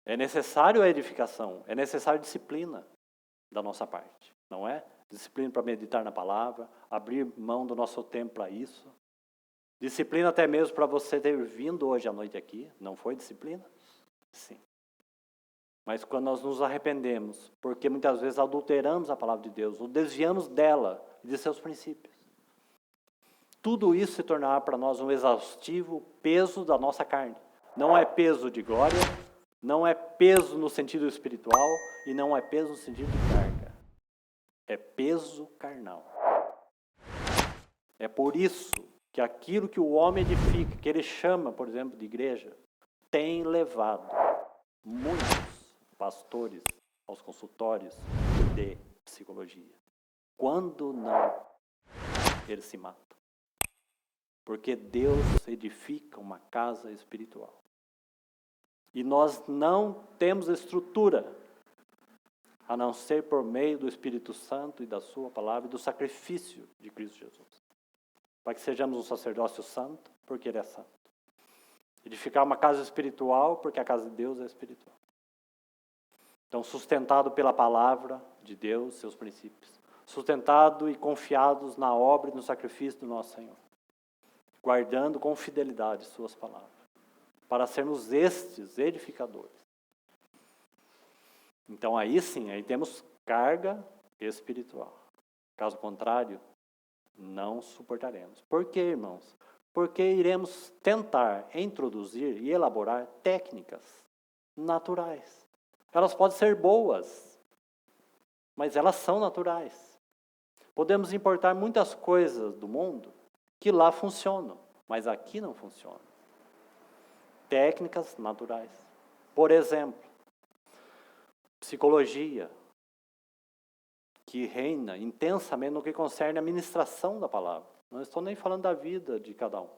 É necessário a edificação, é necessário disciplina da nossa parte, não é? Disciplina para meditar na palavra, abrir mão do nosso tempo para isso. Disciplina até mesmo para você ter vindo hoje à noite aqui. Não foi disciplina? Sim. Mas quando nós nos arrependemos, porque muitas vezes adulteramos a palavra de Deus, ou desviamos dela e de seus princípios, tudo isso se tornará para nós um exaustivo peso da nossa carne. Não é peso de glória, não é peso no sentido espiritual e não é peso no sentido de carga. É peso carnal. É por isso que aquilo que o homem edifica, que ele chama, por exemplo, de igreja, tem levado muitos pastores aos consultórios de psicologia. Quando não, eles se matam. Porque Deus edifica uma casa espiritual. E nós não temos estrutura, a não ser por meio do Espírito Santo e da sua palavra e do sacrifício de Cristo Jesus. Para que sejamos um sacerdócio santo, porque Ele é santo. Edificar uma casa espiritual, porque a casa de Deus é espiritual. Então, sustentado pela palavra de Deus, seus princípios. Sustentado e confiados na obra e no sacrifício do nosso Senhor. Guardando com fidelidade suas palavras. Para sermos estes edificadores. Então, aí sim, aí temos carga espiritual. Caso contrário, não suportaremos. Por quê, irmãos? Porque iremos tentar introduzir e elaborar técnicas naturais. Elas podem ser boas, mas elas são naturais. Podemos importar muitas coisas do mundo que lá funcionam, mas aqui não funcionam. Técnicas naturais. Por exemplo, psicologia, que reina intensamente no que concerne a ministração da palavra. Não estou nem falando da vida de cada um.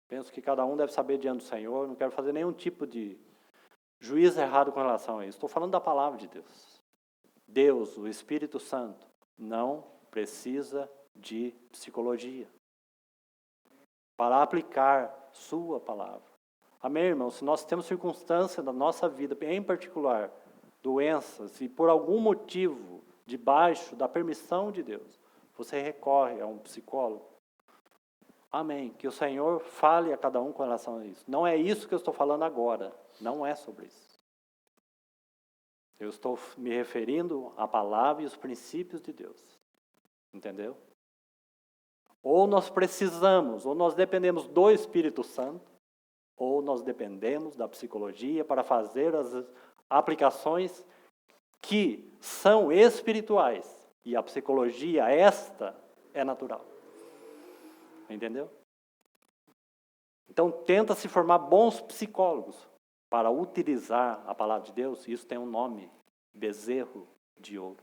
Penso que cada um deve saber diante do Senhor, não quero fazer nenhum tipo de juízo errado com relação a isso. Estou falando da palavra de Deus. Deus, o Espírito Santo, não precisa de psicologia para aplicar sua palavra. Amém, irmão? Se nós temos circunstâncias da nossa vida, em particular, doenças, e por algum motivo, debaixo da permissão de Deus, você recorre a um psicólogo, amém. Que o Senhor fale a cada um com relação a isso. Não é isso que eu estou falando agora. Não é sobre isso. Eu estou me referindo à palavra e os princípios de Deus. Entendeu? Ou nós precisamos, ou nós dependemos do Espírito Santo, ou nós dependemos da psicologia para fazer as aplicações que são espirituais. E a psicologia, esta, é natural. Entendeu? Então, tenta se formar bons psicólogos para utilizar a palavra de Deus. Isso tem um nome, bezerro de ouro.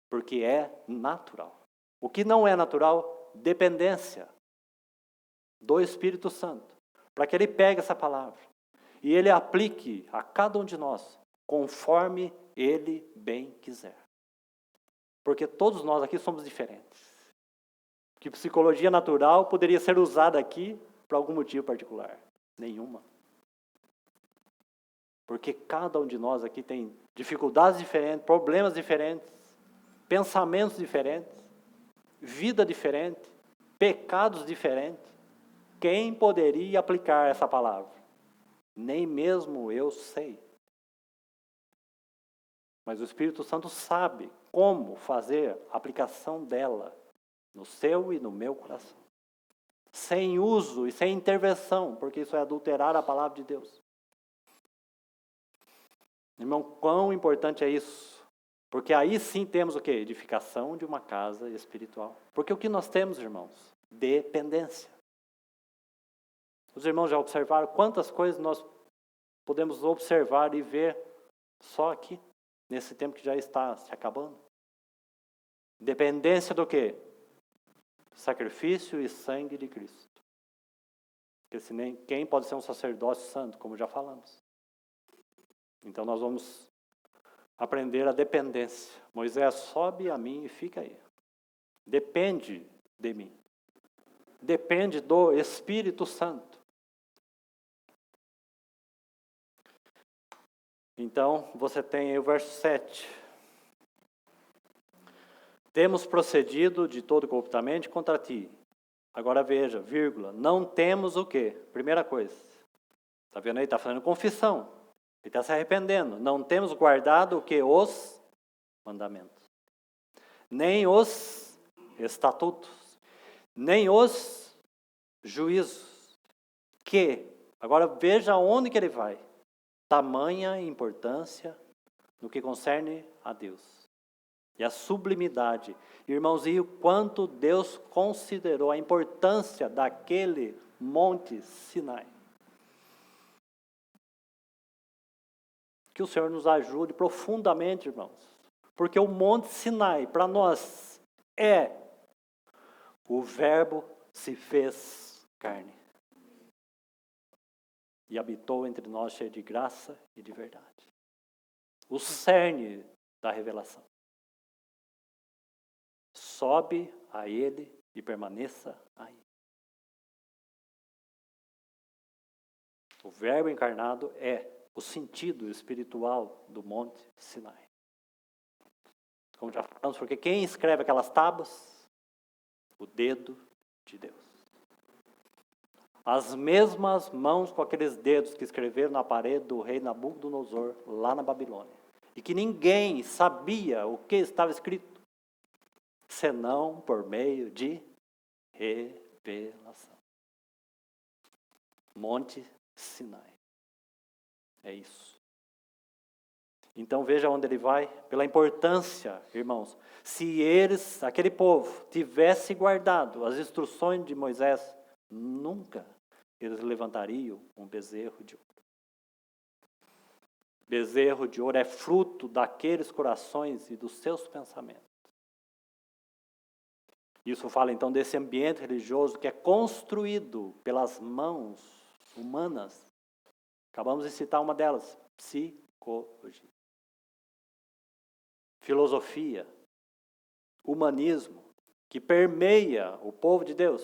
Porque é natural. O que não é natural, dependência do Espírito Santo. Para que ele pegue essa palavra e ele aplique a cada um de nós conforme ele bem quiser. Porque todos nós aqui somos diferentes. Que psicologia natural poderia ser usada aqui por algum motivo particular? Nenhuma. Porque cada um de nós aqui tem dificuldades diferentes, problemas diferentes, pensamentos diferentes, vida diferente, pecados diferentes. Quem poderia aplicar essa palavra? Nem mesmo eu sei. Mas o Espírito Santo sabe como fazer a aplicação dela no seu e no meu coração. Sem uso e sem intervenção, porque isso é adulterar a palavra de Deus. Irmão, quão importante é isso? Porque aí sim temos o quê? Edificação de uma casa espiritual. Porque o que nós temos, irmãos? Dependência. Os irmãos já observaram quantas coisas nós podemos observar e ver só aqui, nesse tempo que já está se acabando? Dependência do quê? Sacrifício e sangue de Cristo. Porque senão, quem pode ser um sacerdócio santo, como já falamos? Então nós vamos aprender a dependência. Moisés, sobe a mim e fica aí. Depende de mim. Depende do Espírito Santo. Então, você tem aí o verso 7. Temos procedido de todo corruptamente contra ti. Agora veja, vírgula, não temos o quê? Primeira coisa. Está vendo aí? Está fazendo confissão. Ele está se arrependendo. Não temos guardado o quê? Os mandamentos. Nem os estatutos. Nem os juízos. Que, agora veja onde que ele vai. Tamanha importância no que concerne a Deus. E a sublimidade. Irmãos, e o quanto Deus considerou a importância daquele Monte Sinai. Que o Senhor nos ajude profundamente, irmãos. Porque o Monte Sinai, para nós, é o Verbo se fez carne. E habitou entre nós cheio de graça e de verdade. O cerne da revelação. Sobe a ele e permaneça aí. O Verbo encarnado é o sentido espiritual do Monte Sinai. Como já falamos, porque quem escreve aquelas tábuas? O dedo de Deus. As mesmas mãos com aqueles dedos que escreveram na parede do rei Nabucodonosor, lá na Babilônia. e que ninguém sabia o que estava escrito, senão por meio de revelação. Monte Sinai. É isso. Então veja onde ele vai, pela importância, irmãos. Se aquele povo, tivesse guardado as instruções de Moisés, nunca eles levantariam um bezerro de ouro. Bezerro de ouro é fruto daqueles corações e dos seus pensamentos. Isso fala então desse ambiente religioso que é construído pelas mãos humanas. Acabamos de citar uma delas, psicologia. Filosofia, humanismo, que permeia o povo de Deus.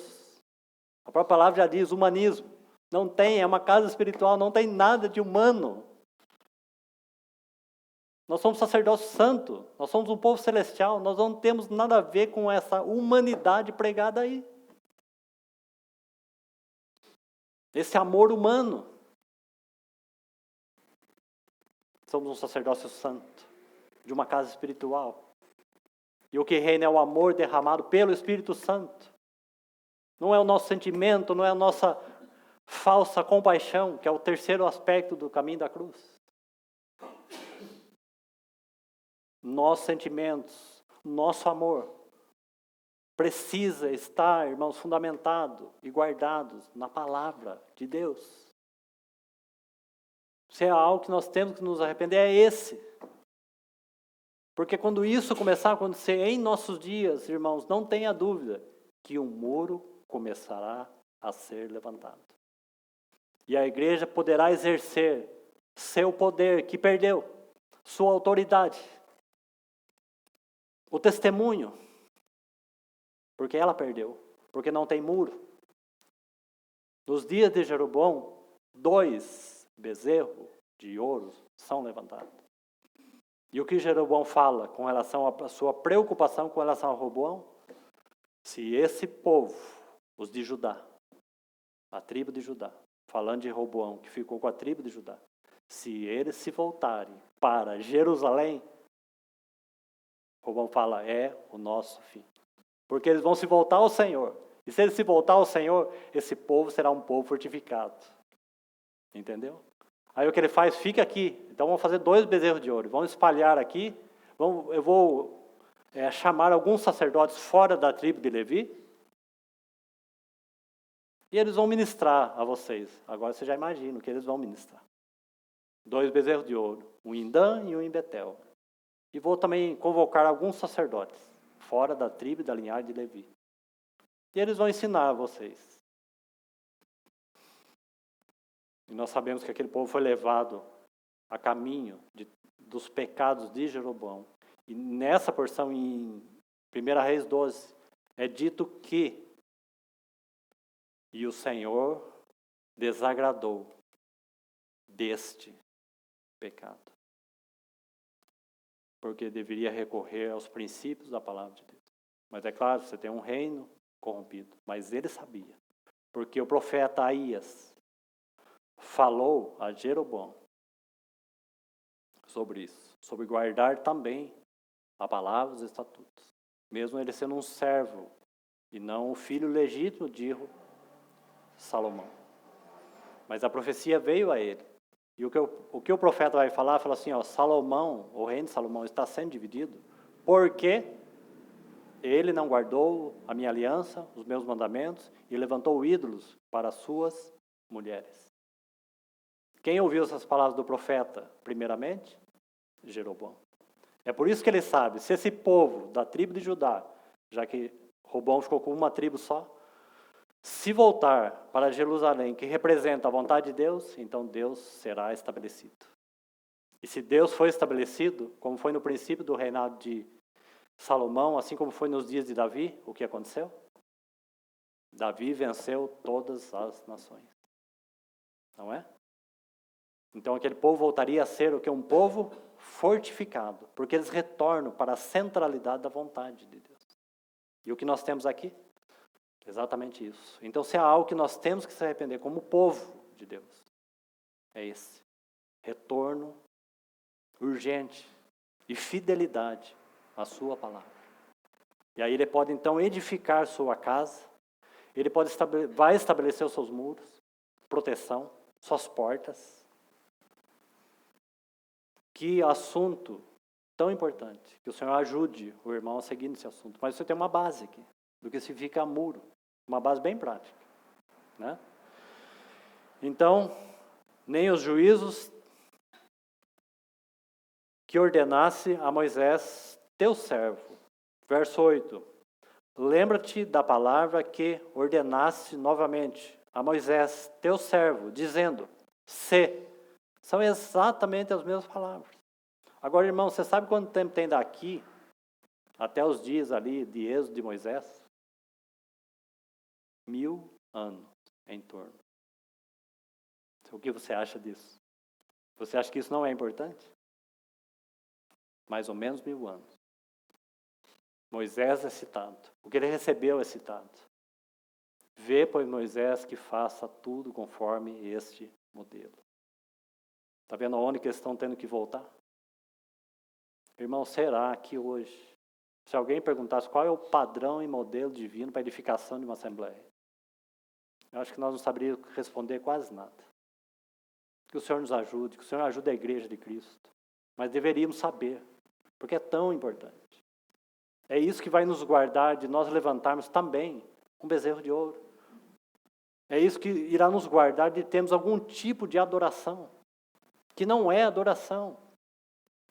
A própria palavra já diz humanismo. Não tem, é uma casa espiritual, não tem nada de humano. Nós somos sacerdócio santo, nós somos um povo celestial, nós não temos nada a ver com essa humanidade pregada aí. Esse amor humano. Somos um sacerdócio santo, de uma casa espiritual. E o que reina é o amor derramado pelo Espírito Santo. Não é o nosso sentimento, não é a nossa falsa compaixão, que é o terceiro aspecto do caminho da cruz. Nossos sentimentos, nosso amor, precisa estar, irmãos, fundamentado e guardados na palavra de Deus. Se é algo que nós temos que nos arrepender, é esse. Porque quando isso começar a acontecer em nossos dias, irmãos, não tenha dúvida que um muro começará a ser levantado. E a igreja poderá exercer seu poder que perdeu, sua autoridade, o testemunho, porque ela perdeu, porque não tem muro. Nos dias de Jeroboão, 2 bezerros de ouro são levantados. E o que Jeroboão fala com relação à sua preocupação com relação a Roboão? Se esse povo, os de Judá, a tribo de Judá, falando de Roboão, que ficou com a tribo de Judá, se eles se voltarem para Jerusalém, Roboão fala, é o nosso fim. Porque eles vão se voltar ao Senhor. E se eles se voltar ao Senhor, esse povo será um povo fortificado. Entendeu? Aí o que ele faz, fica aqui. Então vamos fazer 2 bezerros de ouro. Vamos espalhar aqui. Eu vou chamar alguns sacerdotes fora da tribo de Levi. E eles vão ministrar a vocês. Agora você já imagina o que eles vão ministrar. 2 bezerros de ouro. Um em Dan e um em Betel. E vou também convocar alguns sacerdotes fora da tribo e da linhagem de Levi. E eles vão ensinar a vocês. E nós sabemos que aquele povo foi levado a caminho dos pecados de Jeroboão. E nessa porção, em 1 Reis 12, é dito que e o Senhor desagradou deste pecado. Porque deveria recorrer aos princípios da palavra de Deus. Mas é claro, você tem um reino corrompido. Mas ele sabia. Porque o profeta Aías falou a Jeroboão sobre isso. Sobre guardar também a palavra e os estatutos. Mesmo ele sendo um servo e não o filho legítimo de Salomão. Mas a profecia veio a ele. E o que o profeta vai falar? Fala assim, Salomão, o reino de Salomão está sendo dividido porque ele não guardou a minha aliança, os meus mandamentos e levantou ídolos para as suas mulheres. Quem ouviu essas palavras do profeta, primeiramente? Jeroboão. É por isso que ele sabe, se esse povo da tribo de Judá, já que Roboão ficou com uma tribo só, se voltar para Jerusalém, que representa a vontade de Deus, então Deus será estabelecido. E se Deus foi estabelecido, como foi no princípio do reinado de Salomão, assim como foi nos dias de Davi, o que aconteceu? Davi venceu todas as nações. Não é? Então aquele povo voltaria a ser o que? Um povo fortificado, porque eles retornam para a centralidade da vontade de Deus. E o que nós temos aqui? Exatamente isso. Então, se há algo que nós temos que se arrepender como povo de Deus, é esse. Retorno urgente e fidelidade à sua palavra. E aí ele pode então edificar sua casa, ele vai estabelecer os seus muros, proteção, suas portas. Que assunto tão importante, que o Senhor ajude o irmão a seguir nesse assunto. Mas você tem uma base aqui, do que significa muro, uma base bem prática, né? Então, nem os juízos que ordenasse a Moisés, teu servo. Verso 8. Lembra-te da palavra que ordenasse novamente a Moisés, teu servo, dizendo, se. São exatamente as mesmas palavras. Agora, irmão, você sabe quanto tempo tem daqui até os dias ali de Êxodo de Moisés? 1000 anos em torno. O que você acha disso? Você acha que isso não é importante? Mais ou menos 1000 anos. Moisés é citado. O que ele recebeu é citado. Vê, pois, Moisés, que faça tudo conforme este modelo. Está vendo aonde que eles estão tendo que voltar? Irmão, será que hoje, se alguém perguntasse qual é o padrão e modelo divino para a edificação de uma assembleia, eu acho que nós não saberíamos responder quase nada. Que o Senhor nos ajude, que o Senhor ajude a igreja de Cristo. Mas deveríamos saber, porque é tão importante. É isso que vai nos guardar de nós levantarmos também um bezerro de ouro. É isso que irá nos guardar de termos algum tipo de adoração, que não é adoração.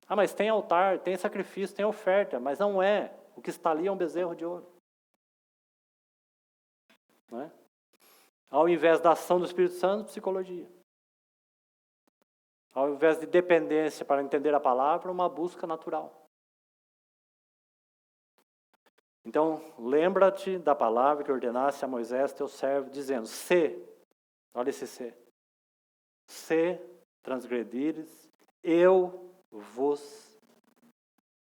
Ah, mas tem altar, tem sacrifício, tem oferta, mas não é. O que está ali é um bezerro de ouro. Não é? Ao invés da ação do Espírito Santo, psicologia. Ao invés de dependência para entender a palavra, uma busca natural. Então, lembra-te da palavra que ordenasse a Moisés, teu servo, dizendo, olha esse se transgredires, eu vos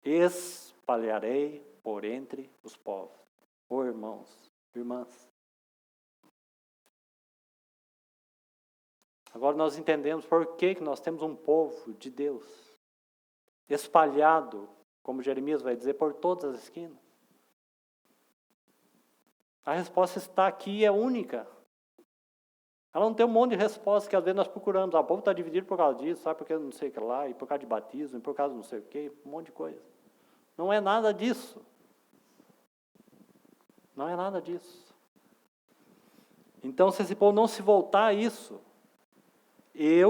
espalharei por entre os povos. Ô irmãos, irmãs. Agora nós entendemos por que nós temos um povo de Deus espalhado, como Jeremias vai dizer, por todas as esquinas. A resposta está aqui e é única. Ela não tem um monte de respostas que às vezes nós procuramos. O povo está dividido por causa disso, sabe, porque não sei o que lá, e por causa de batismo, e por causa de não sei o que, um monte de coisa. Não é nada disso. Não é nada disso. Então, se esse povo não se voltar a isso, e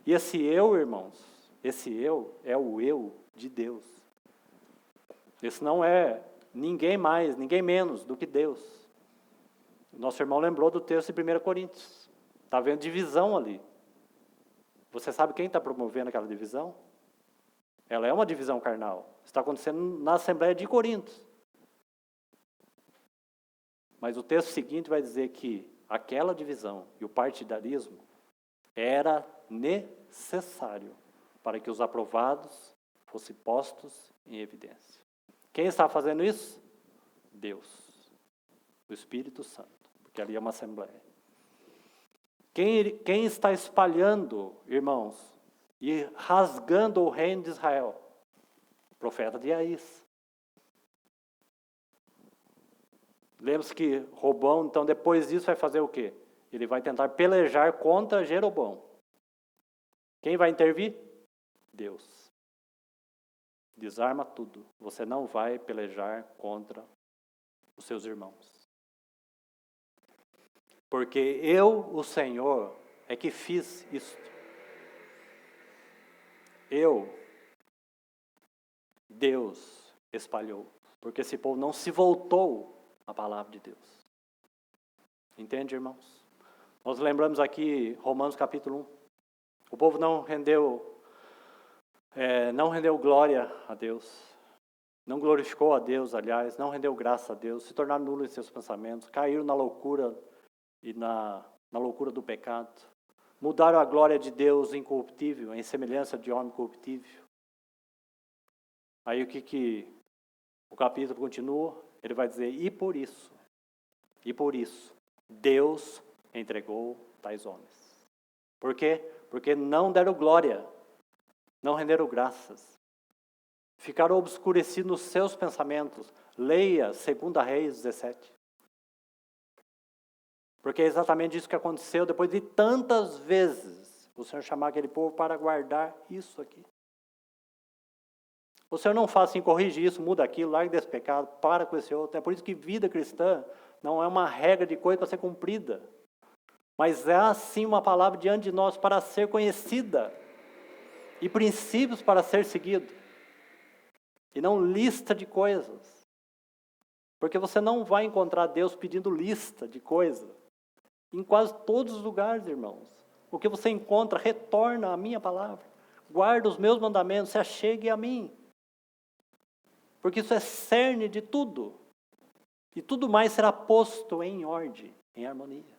esse eu, irmãos, esse eu é o eu de Deus. Esse não é ninguém mais, ninguém menos do que Deus. Nosso irmão lembrou do texto de 1 Coríntios. Está havendo divisão ali. Você sabe quem está promovendo aquela divisão? Ela é uma divisão carnal. Está acontecendo na Assembleia de Corinto. Mas o texto seguinte vai dizer que aquela divisão e o partidarismo era necessário para que os aprovados fossem postos em evidência. Quem está fazendo isso? Deus. O Espírito Santo. Porque ali é uma assembleia. Quem está espalhando, irmãos, e rasgando o reino de Israel? O profeta de Aís. Lembra-se que Robão, então, depois disso, vai fazer o quê? Ele vai tentar pelejar contra Jeroboão. Quem vai intervir? Deus. Desarma tudo. Você não vai pelejar contra os seus irmãos. Porque eu, o Senhor, é que fiz isto. Deus espalhou. Porque esse povo não se voltou à palavra de Deus. Entende, irmãos? Nós lembramos aqui Romanos capítulo 1. O povo não rendeu glória a Deus. Não glorificou a Deus, aliás, não rendeu graça a Deus, se tornaram nulos em seus pensamentos, caíram na loucura e na loucura do pecado. Mudaram a glória de Deus incorruptível, em semelhança de homem corruptível. Aí o que o capítulo continua? Ele vai dizer, e por isso, Deus entregou tais homens. Por quê? Porque não deram glória, não renderam graças. ficar obscurecido nos seus pensamentos. Leia 2 Reis 17. Porque é exatamente isso que aconteceu depois de tantas vezes o Senhor chamar aquele povo para guardar isso aqui. O Senhor não faz assim, corrige isso, muda aquilo, larga desse pecado, para com esse outro. É por isso que vida cristã não é uma regra de coisa para ser cumprida. Mas é assim uma palavra diante de nós para ser conhecida. E princípios para ser seguido. E não lista de coisas. Porque você não vai encontrar Deus pedindo lista de coisas. Em quase todos os lugares, irmãos. O que você encontra, retorna à minha palavra. Guarda os meus mandamentos, se achegue a mim. Porque isso é cerne de tudo. E tudo mais será posto em ordem, em harmonia.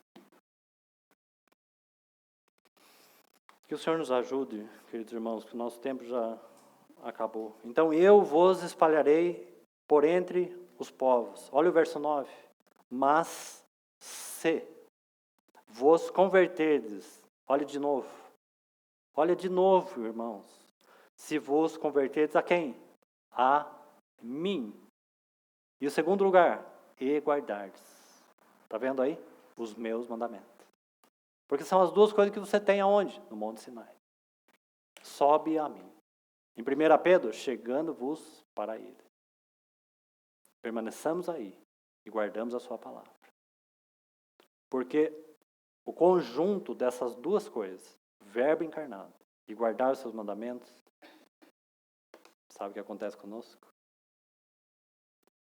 Que o Senhor nos ajude, queridos irmãos, que o nosso tempo já acabou. Então, eu vos espalharei por entre os povos. Olha o verso 9. Mas se vos converterdes, olha de novo, irmãos. Se vos converterdes a quem? A mim. E o segundo lugar, e guardardes. Está vendo aí? Os meus mandamentos. Porque são as duas coisas que você tem aonde? No Monte Sinai. Sobe a mim. Em 1 Pedro, chegando-vos para ele. Permaneçamos aí e guardamos a sua palavra. Porque o conjunto dessas duas coisas, verbo encarnado e guardar os seus mandamentos, sabe o que acontece conosco?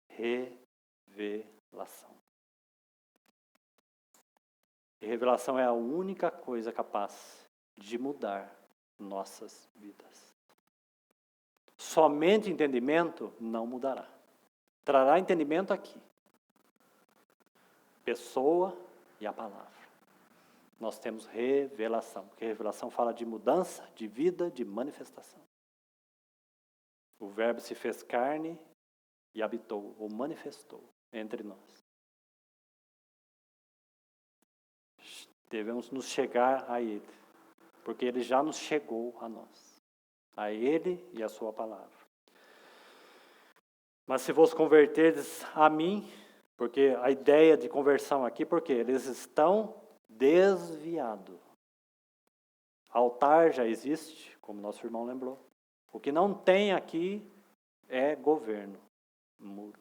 Revelação. E revelação é a única coisa capaz de mudar nossas vidas. Somente entendimento não mudará. Trará entendimento aqui. Pessoa e a palavra. Nós temos revelação, porque revelação fala de mudança, de vida, de manifestação. O verbo se fez carne e habitou, ou manifestou entre nós. Devemos nos chegar a Ele, porque Ele já nos chegou a nós, a Ele e a sua palavra. Mas se vos converterdes a mim, porque a ideia de conversão aqui, porque eles estão desviados. Altar já existe, como nosso irmão lembrou. O que não tem aqui é governo, muro.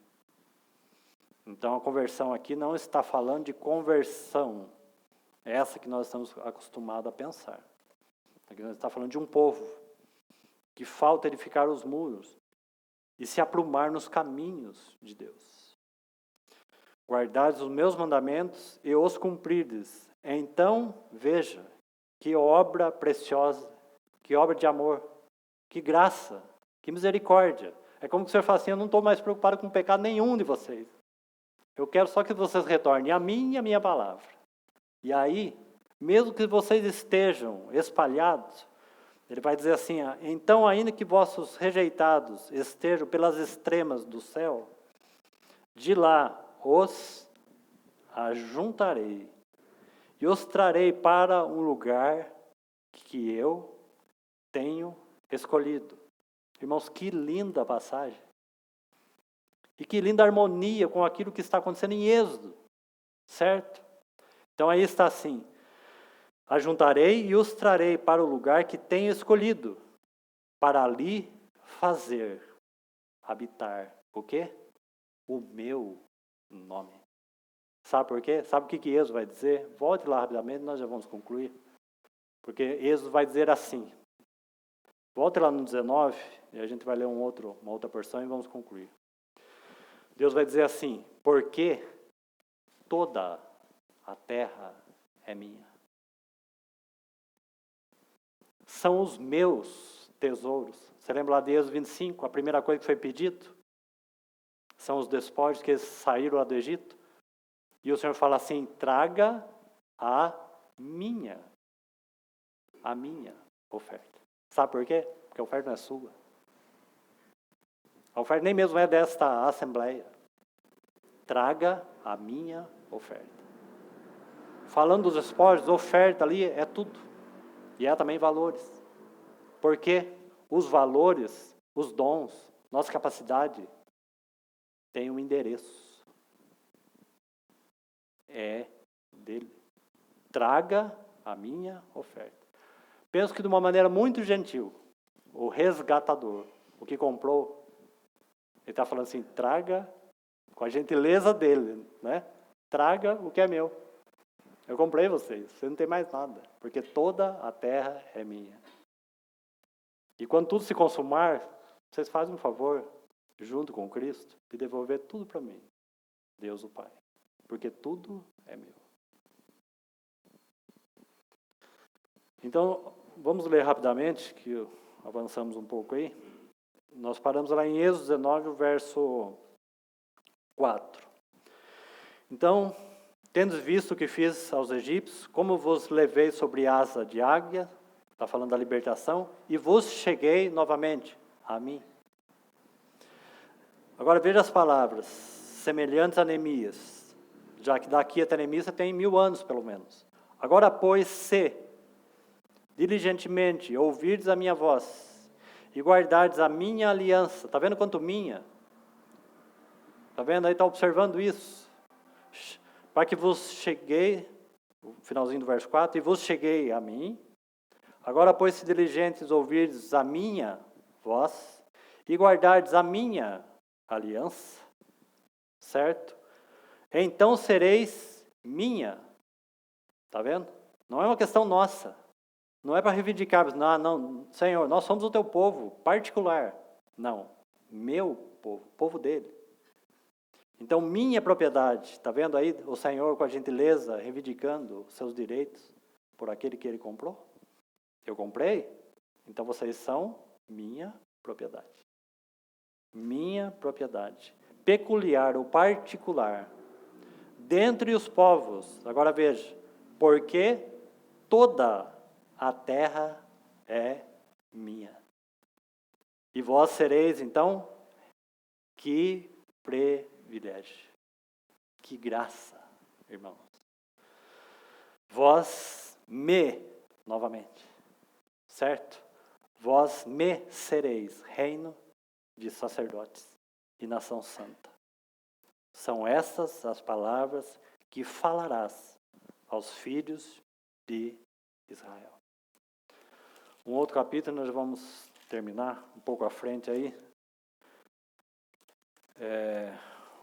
Então a conversão aqui não está falando de conversão, essa que nós estamos acostumados a pensar. Aqui nós estamos falando de um povo que falta edificar os muros e se aprumar nos caminhos de Deus. Guardares os meus mandamentos e os cumprirdes. Então, veja, que obra preciosa, que obra de amor, que graça, que misericórdia. É como que o Senhor fala assim, eu não estou mais preocupado com pecado nenhum de vocês. Eu quero só que vocês retornem a mim e a minha palavra. E aí, mesmo que vocês estejam espalhados, ele vai dizer assim, então ainda que vossos rejeitados estejam pelas extremas do céu, de lá os ajuntarei e os trarei para um lugar que eu tenho escolhido. Irmãos, que linda passagem. E que linda harmonia com aquilo que está acontecendo em Êxodo, certo? Então aí está assim, ajuntarei e os trarei para o lugar que tenho escolhido, para ali fazer, habitar, o quê? O meu nome. Sabe por quê? Sabe o que Êxodo vai dizer? Volte lá rapidamente, nós já vamos concluir. Porque Êxodo vai dizer assim, volte lá no 19, e a gente vai ler uma outra porção e vamos concluir. Deus vai dizer assim, porque toda a terra é minha. São os meus tesouros. Você lembra lá de Êxodo 25, a primeira coisa que foi pedido? São os despojos que eles saíram lá do Egito. E o Senhor fala assim, traga a minha oferta. Sabe por quê? Porque a oferta não é sua. A oferta nem mesmo é desta assembleia. Traga a minha oferta. Falando dos despojos, oferta ali é tudo. E é também valores. Porque os valores, os dons, nossa capacidade tem um endereço. É dele. Traga a minha oferta. Penso que de uma maneira muito gentil, o resgatador, o que comprou, ele está falando assim, traga com a gentileza dele, né? Traga o que é meu. Eu comprei vocês, você não tem mais nada, porque toda a terra é minha. E quando tudo se consumar, vocês fazem um favor, junto com Cristo, de devolver tudo para mim, Deus o Pai, porque tudo é meu. Então, vamos ler rapidamente, que avançamos um pouco aí. Nós paramos lá em Êxodo 19, verso 4. Então, tendo visto o que fiz aos egípcios, como vos levei sobre asa de águia, está falando da libertação, e vos cheguei novamente a mim. Agora veja as palavras, semelhantes a Neemias, já que daqui até Neemias você tem 1000 anos pelo menos. Agora, pois, se diligentemente ouvirdes a minha voz e guardardes a minha aliança, está vendo quanto minha? Está vendo aí, está observando isso? Para que vos cheguei, o finalzinho do verso 4, e vos cheguei a mim. Agora, pois, se diligentes ouvirdes a minha voz e guardardes a minha aliança, certo? Então sereis minha. Está vendo? Não é uma questão nossa. Não é para reivindicarmos, não, Senhor, nós somos o teu povo particular. Não, meu povo, povo dele. Então, minha propriedade, está vendo aí o Senhor com a gentileza reivindicando os seus direitos por aquele que ele comprou? Eu comprei, então vocês são minha propriedade. Minha propriedade. Peculiar ou particular. Dentre os povos, agora veja, porque toda a terra é minha. E vós sereis, então, que privilégio. Que graça, irmãos. Vós novamente, certo? Vós me sereis reino de sacerdotes e nação santa. São essas as palavras que falarás aos filhos de Israel. Um outro capítulo, nós vamos terminar um pouco à frente aí.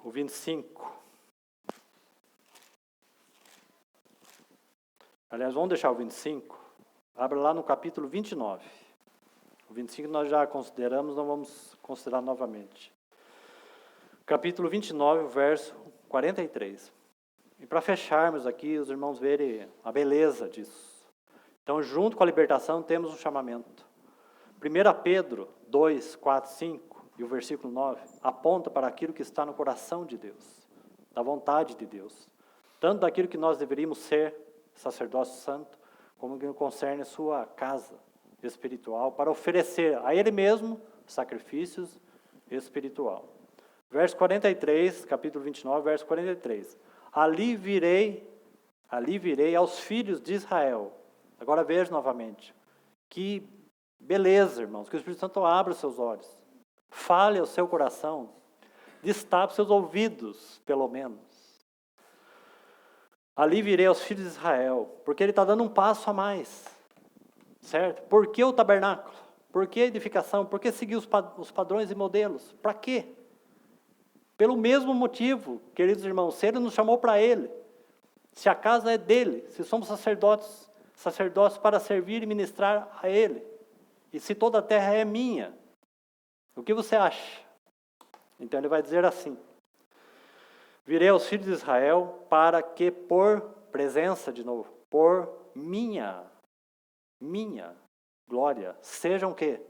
O 25. Aliás, vamos deixar o 25. Abra lá no capítulo 29. O 25 nós já consideramos, não vamos considerar novamente. Capítulo 29, verso 43. E para fecharmos aqui, os irmãos verem a beleza disso. Então, junto com a libertação, temos um chamamento. 1 Pedro 2, 4, 5 e o versículo 9 aponta para aquilo que está no coração de Deus, da vontade de Deus, tanto daquilo que nós deveríamos ser, sacerdócio santo, como que concerne sua casa espiritual, para oferecer a Ele mesmo sacrifícios espiritual. Verso 43, capítulo 29, verso 43. Ali virei aos filhos de Israel. Agora veja novamente. Que beleza, irmãos, que o Espírito Santo abra os seus olhos. Fale ao seu coração. Destape seus ouvidos, pelo menos. Ali virei aos filhos de Israel, porque ele está dando um passo a mais. Certo? Por que o tabernáculo? Por que a edificação? Por que seguir os padrões e modelos? Para quê? Pelo mesmo motivo, queridos irmãos, se ele nos chamou para ele, se a casa é dele, se somos sacerdotes para servir e ministrar a ele, e se toda a terra é minha, o que você acha? Então ele vai dizer assim: virei aos filhos de Israel para que por presença, de novo, por minha glória, sejam o quê?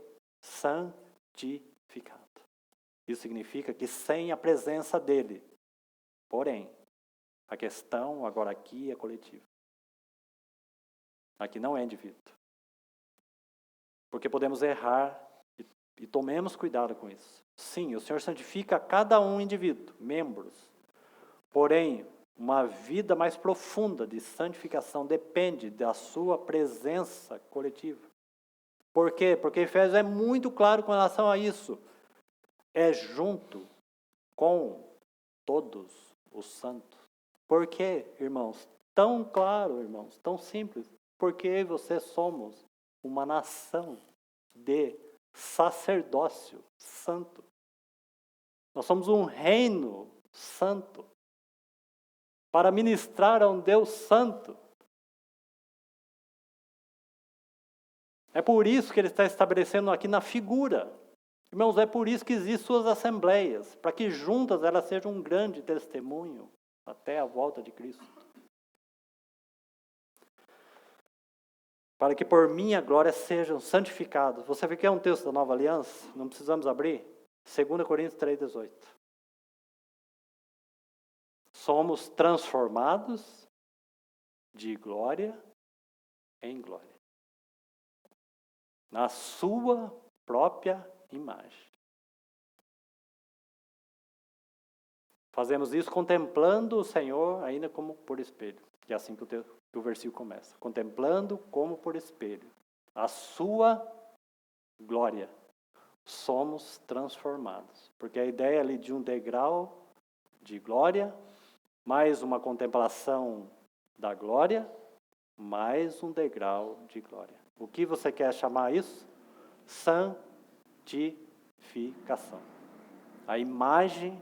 Santificados. Isso significa que sem a presença dele. Porém, a questão agora aqui é coletiva. Aqui não é indivíduo. Porque podemos errar e tomemos cuidado com isso. Sim, o Senhor santifica cada um indivíduo, membros. Porém, uma vida mais profunda de santificação depende da sua presença coletiva. Por quê? Porque Efésios é muito claro com relação a isso. é junto com todos os santos. Por quê, irmãos? Tão claro, irmãos, tão simples. Porque eu e você somos uma nação de sacerdócio santo. Nós somos um reino santo para ministrar a um Deus santo. É por isso que ele está estabelecendo aqui na figura. Irmãos, é por isso que existem suas assembleias, para que juntas elas sejam um grande testemunho até a volta de Cristo. Para que por minha glória sejam santificados. Você vê que é um texto da Nova Aliança? Não precisamos abrir? 2 Coríntios 3,18. Somos transformados de glória em glória. Na sua própria imagem. Fazemos isso contemplando o Senhor ainda como por espelho. E é assim que o versículo começa. Contemplando como por espelho. A sua glória. Somos transformados. Porque a ideia ali de um degrau de glória, mais uma contemplação da glória, mais um degrau de glória. O que você quer chamar isso? Santificação. A imagem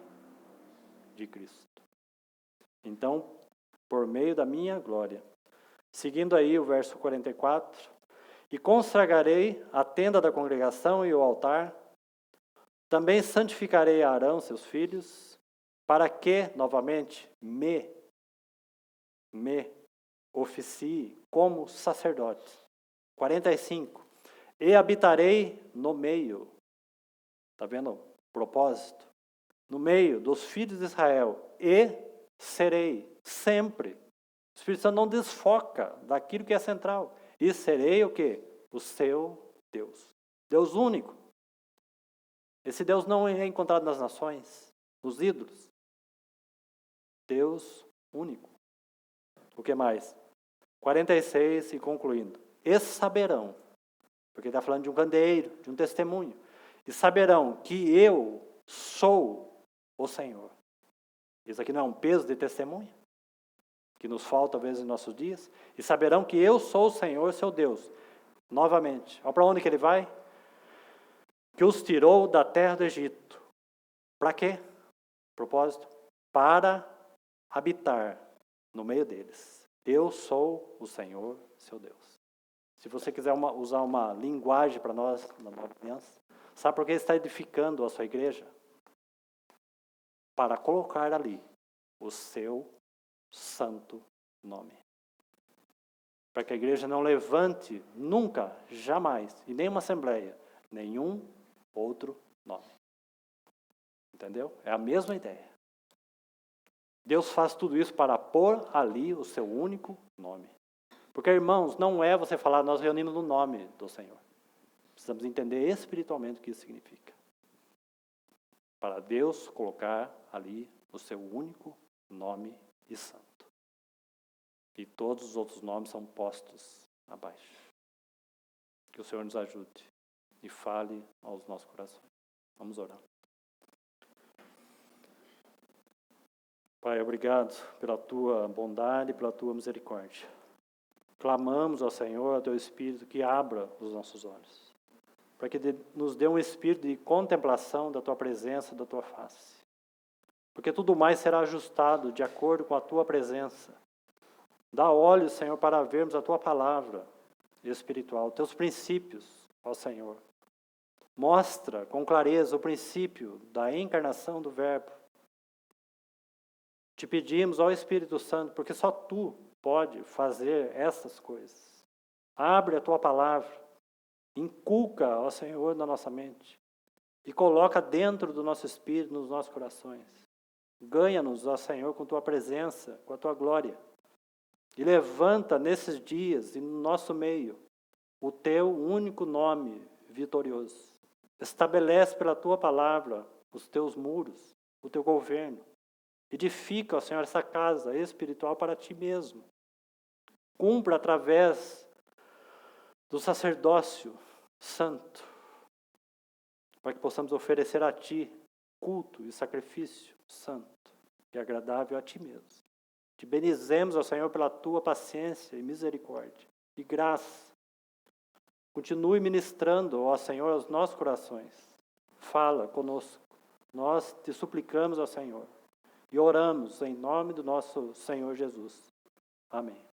de Cristo. Então, por meio da minha glória. Seguindo aí o verso 44. E consagrarei a tenda da congregação e o altar. Também santificarei a Arão, seus filhos, para que, novamente, me oficie como sacerdote. 45. E habitarei no meio. Está vendo o propósito? No meio dos filhos de Israel. E serei sempre. O Espírito Santo não desfoca daquilo que é central. E serei o quê? O seu Deus. Deus único. Esse Deus não é encontrado nas nações, nos ídolos. Deus único. O que mais? 46 e concluindo. E saberão, porque está falando de um candeeiro, de um testemunho. E saberão que eu sou o Senhor. Isso aqui não é um peso de testemunha? Que nos falta, às vezes, em nossos dias? E saberão que eu sou o Senhor, seu Deus. Novamente, olha para onde que ele vai? Que os tirou da terra do Egito. Para quê? Propósito? Para habitar no meio deles. Eu sou o Senhor, seu Deus. Se você quiser usar uma linguagem para nós, na Nova Aliança, sabe por que ele está edificando a sua igreja? Para colocar ali o seu santo nome. Para que a igreja não levante nunca, jamais, em nenhuma assembleia, nenhum outro nome. Entendeu? É a mesma ideia. Deus faz tudo isso para pôr ali o seu único nome. Porque, irmãos, não é você falar, nós reunimos no nome do Senhor. Precisamos entender espiritualmente o que isso significa. Para Deus colocar ali o seu único nome e santo. E todos os outros nomes são postos abaixo. Que o Senhor nos ajude e fale aos nossos corações. Vamos orar. Pai, obrigado pela tua bondade e pela tua misericórdia. Clamamos ao Senhor, ao teu Espírito, que abra os nossos olhos, para que nos dê um espírito de contemplação da tua presença, da tua face. Porque tudo mais será ajustado de acordo com a tua presença. Dá olhos, Senhor, para vermos a tua palavra espiritual, teus princípios, ó Senhor. Mostra com clareza o princípio da encarnação do Verbo. Te pedimos, ó Espírito Santo, porque só tu pode fazer essas coisas. Abre a tua palavra, inculca, ó Senhor, na nossa mente e coloca dentro do nosso espírito, nos nossos corações. Ganha-nos, ó Senhor, com tua presença, com a tua glória. E levanta nesses dias e no nosso meio o teu único nome vitorioso. Estabelece pela tua palavra os teus muros, o teu governo. Edifica, ó Senhor, essa casa espiritual para ti mesmo. Cumpra através do sacerdócio santo para que possamos oferecer a Ti culto e sacrifício santo e agradável a Ti mesmo. Te bendizemos, ó Senhor, pela Tua paciência e misericórdia e graça. Continue ministrando, ó Senhor, aos nossos corações. Fala conosco. Nós te suplicamos, ó Senhor, e oramos em nome do nosso Senhor Jesus. Amém.